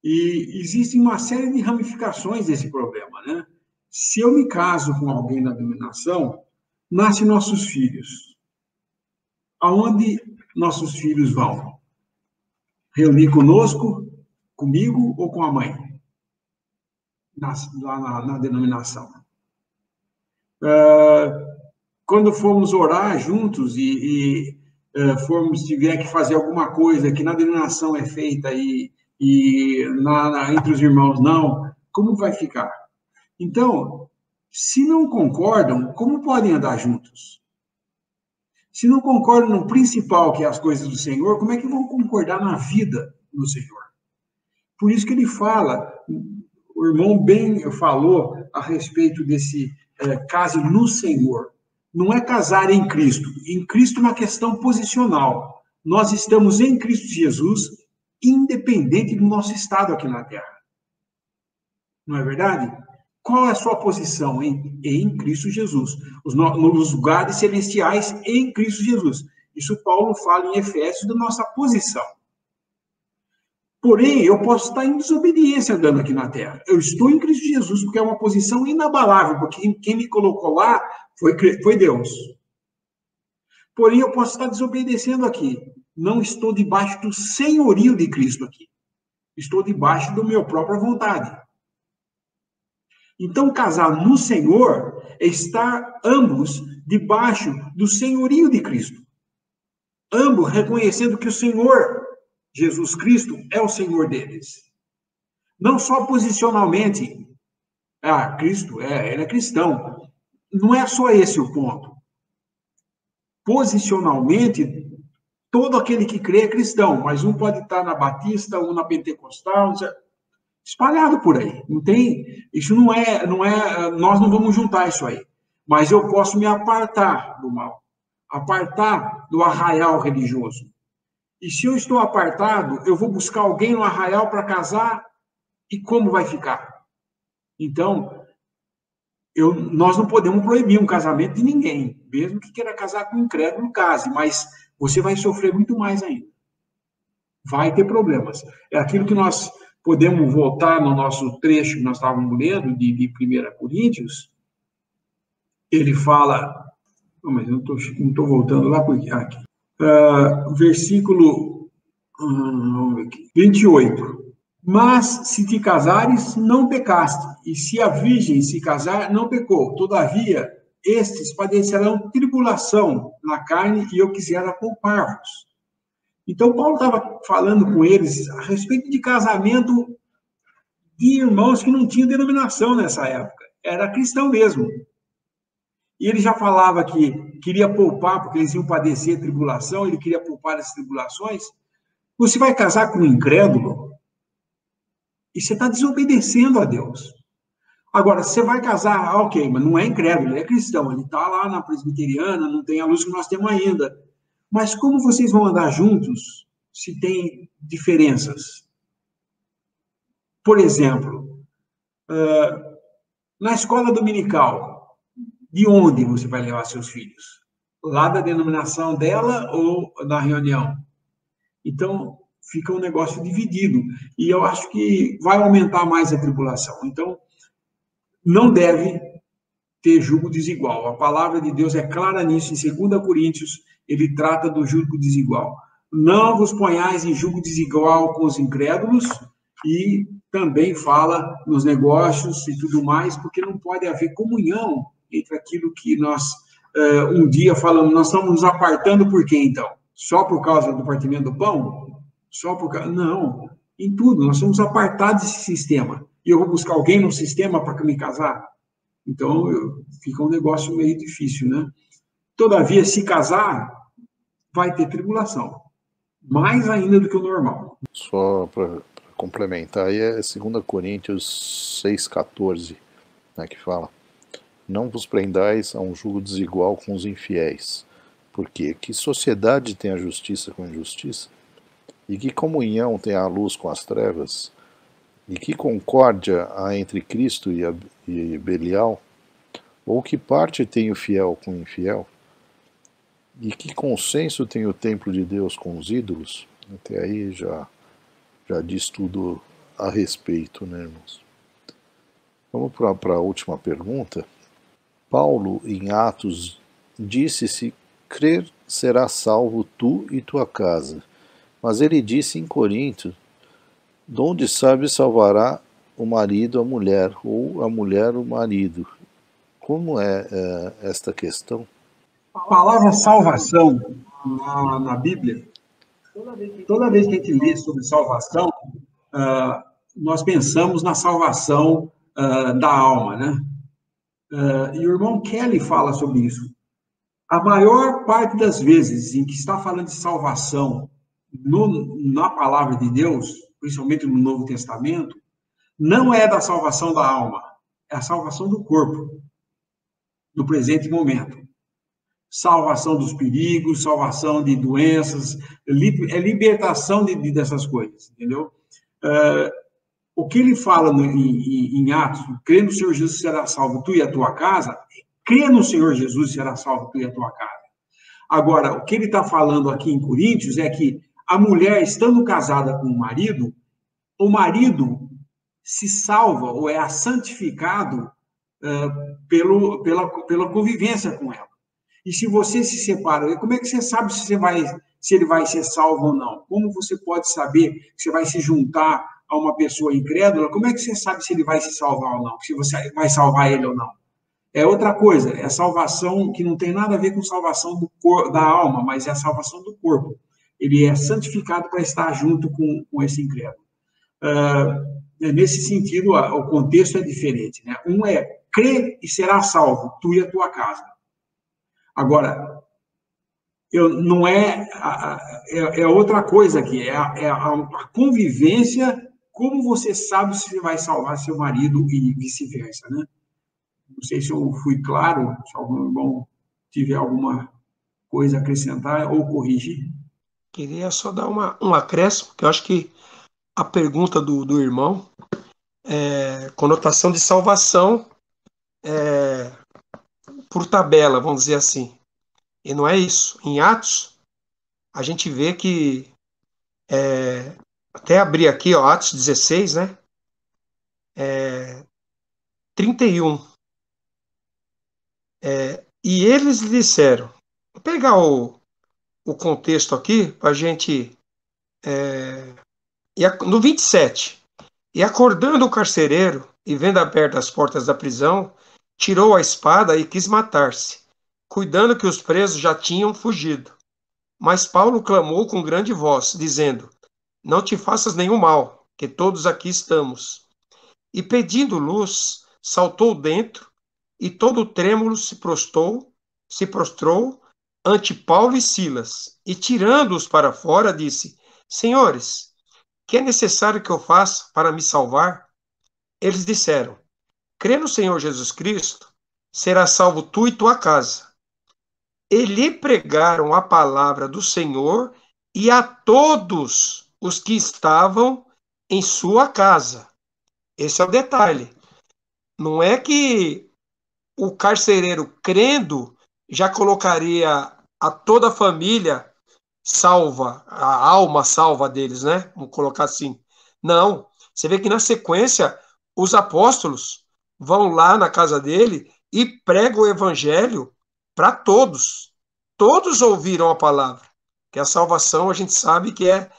E existem uma série de ramificações desse problema, né? Se eu me caso com alguém na denominação, nascem nossos filhos. Aonde nossos filhos vão? Reunir conosco, comigo ou com a mãe? Lá na denominação. Quando formos orar juntos e tiver que fazer alguma coisa que na denominação é feita e entre os irmãos não, como vai ficar? Então, se não concordam, como podem andar juntos? Se não concordam no principal, que é as coisas do Senhor, como é que vão concordar na vida do Senhor? Por isso que ele fala, o irmão bem falou a respeito desse case no Senhor. Não é casar em Cristo. Em Cristo é uma questão posicional. Nós estamos em Cristo Jesus, independente do nosso estado aqui na Terra. Não é verdade? Qual é a sua posição em Cristo Jesus? Nos lugares celestiais em Cristo Jesus. Isso Paulo fala em Efésios da nossa posição. Porém, eu posso estar em desobediência andando aqui na Terra. Eu estou em Cristo Jesus porque é uma posição inabalável, porque quem me colocou lá foi Deus. Porém, eu posso estar desobedecendo aqui. Não estou debaixo do senhorio de Cristo aqui. Estou debaixo da minha própria vontade. Então, casar no Senhor é estar ambos debaixo do senhorio de Cristo. Ambos reconhecendo que o Senhor, Jesus Cristo, é o Senhor deles. Não só posicionalmente. Cristo, ele é cristão. Não é só esse o ponto. Posicionalmente, todo aquele que crê é cristão, mas um pode estar na Batista, um na Pentecostal, espalhado por aí. Não tem, isso não é, nós não vamos juntar isso aí. Mas eu posso me apartar do mal, apartar do arraial religioso. E se eu estou apartado, eu vou buscar alguém no arraial para casar, e como vai ficar? Então, nós não podemos proibir um casamento de ninguém, mesmo que queira casar com um incrédulo, case, mas você vai sofrer muito mais ainda. Vai ter problemas. É aquilo que nós podemos voltar no nosso trecho que nós estávamos lendo, de 1 Coríntios, ele fala, mas eu não estou voltando lá, porque aqui. Versículo 28. Mas, se te casares, não pecaste, e se a virgem se casar, não pecou. Todavia, estes padecerão tribulação na carne, e eu quisera poupar-vos. Então, Paulo estava falando com eles a respeito de casamento de irmãos que não tinham denominação nessa época. Era cristão mesmo. E ele já falava que queria poupar, porque eles iam padecer tribulação, ele queria poupar as tribulações. Você vai casar com um incrédulo e você está desobedecendo a Deus. Agora, você vai casar, ok, mas não é incrédulo, ele é cristão, ele está lá na presbiteriana, não tem a luz que nós temos ainda. Mas como vocês vão andar juntos se tem diferenças? Por exemplo, na escola dominical, de onde você vai levar seus filhos? lá da denominação dela ou na reunião. Então, fica um negócio dividido. E eu acho que vai aumentar mais a tribulação. Então, não deve ter julgo desigual. A palavra de Deus é clara nisso. Em 2 Coríntios, ele trata do julgo desigual. Não vos ponhais em julgo desigual com os incrédulos, e também fala nos negócios e tudo mais, porque não pode haver comunhão entre aquilo que nós um dia falamos, nós estamos nos apartando por quê, então? Só por causa do partimento do pão? Só por causa... Não, em tudo, nós somos apartados desse sistema. E eu vou buscar alguém no sistema para me casar? Então, fica um negócio meio difícil, né? Todavia, se casar, vai ter tribulação. Mais ainda do que o normal. Só para complementar, aí é 2 Coríntios 6,14, né, que fala: não vos prendais a um jugo desigual com os infiéis, porque que sociedade tem a justiça com a injustiça? E que comunhão tem a luz com as trevas? E que concórdia há entre Cristo e Belial? Ou que parte tem o fiel com o infiel? E que consenso tem o templo de Deus com os ídolos? Até aí já diz tudo a respeito, né, irmãos? Vamos para a última pergunta. Paulo, em Atos, disse: se crer, será salvo tu e tua casa. Mas ele disse em Corinto: donde sabe salvará o marido a mulher, ou a mulher o marido. Como é esta questão? A palavra salvação na Bíblia, toda vez que a gente lê sobre salvação, nós pensamos na salvação da alma, né? E o irmão Kelly fala sobre isso. A maior parte das vezes em que está falando de salvação na palavra de Deus, principalmente no Novo Testamento, não é da salvação da alma, é a salvação do corpo, do presente momento. Salvação dos perigos, salvação de doenças, é libertação dessas coisas, entendeu? O que ele fala em Atos, crê no Senhor Jesus será salvo tu e a tua casa, crê no Senhor Jesus será salvo tu e a tua casa. Agora, o que ele está falando aqui em Coríntios é que a mulher, estando casada com o marido se salva ou é santificado pela convivência com ela. E se você se separa, como é que você sabe se ele vai ser salvo ou não? Como você pode saber que você vai se juntar a uma pessoa incrédula? Como é que você sabe se ele vai se salvar ou não? Se você vai salvar ele ou não? É outra coisa, é salvação que não tem nada a ver com salvação da alma, mas é a salvação do corpo. Ele é santificado para estar junto com esse incrédulo. Nesse sentido, o contexto é diferente, né? Um é crê e será salvo, tu e a tua casa. Agora, não é outra coisa aqui, é a convivência, como você sabe se vai salvar seu marido e vice-versa, né? Não sei se eu fui claro, se algum irmão tiver alguma coisa a acrescentar ou corrigir. Queria só dar um acréscimo, que eu acho que a pergunta do irmão conotação de salvação por tabela, vamos dizer assim. E não é isso. Em Atos, a gente vê que até abrir aqui, ó, Atos 16, né? 31. E eles lhe disseram, vou pegar o contexto aqui para a gente... no 27. E acordando o carcereiro, e vendo abertas as portas da prisão, tirou a espada e quis matar-se, cuidando que os presos já tinham fugido. Mas Paulo clamou com grande voz, dizendo: não te faças nenhum mal, que todos aqui estamos. E pedindo luz, saltou dentro, e todo trêmulo se prostrou ante Paulo e Silas, e tirando-os para fora, disse: senhores, que é necessário que eu faça para me salvar? Eles disseram: crê no Senhor Jesus Cristo, serás salvo tu e tua casa. E lhe pregaram a palavra do Senhor e a todos os que estavam em sua casa. Esse é o detalhe. Não é que o carcereiro, crendo, já colocaria a toda a família salva, a alma salva deles, né? Vamos colocar assim. Não. Você vê que na sequência, os apóstolos vão lá na casa dele e pregam o evangelho para todos. Todos ouviram a palavra. Que a salvação a gente sabe que é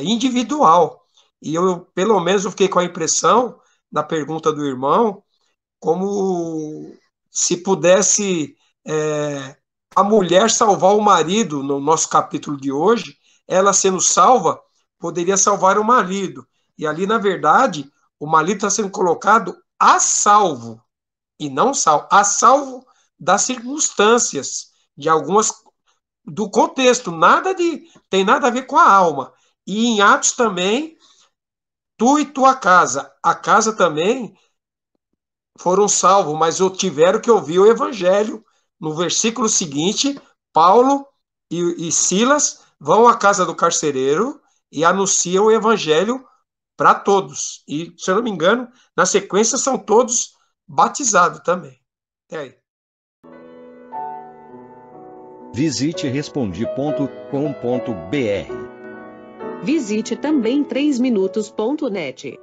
individual. E eu, pelo menos, eu fiquei com a impressão, na pergunta do irmão, como se pudesse a mulher salvar o marido, no nosso capítulo de hoje, ela sendo salva, poderia salvar o marido. E ali, na verdade, o marido está sendo colocado a salvo, e não salvo, a salvo das circunstâncias, de algumas, do contexto, tem nada a ver com a alma. E em Atos também, tu e tua casa, a casa também foram salvos, mas tiveram que ouvir o evangelho. No versículo seguinte, Paulo e Silas vão à casa do carcereiro e anunciam o evangelho para todos. E, se eu não me engano, na sequência são todos batizados também. É aí. Visite respondi.com.br. Visite também 3minutos.net.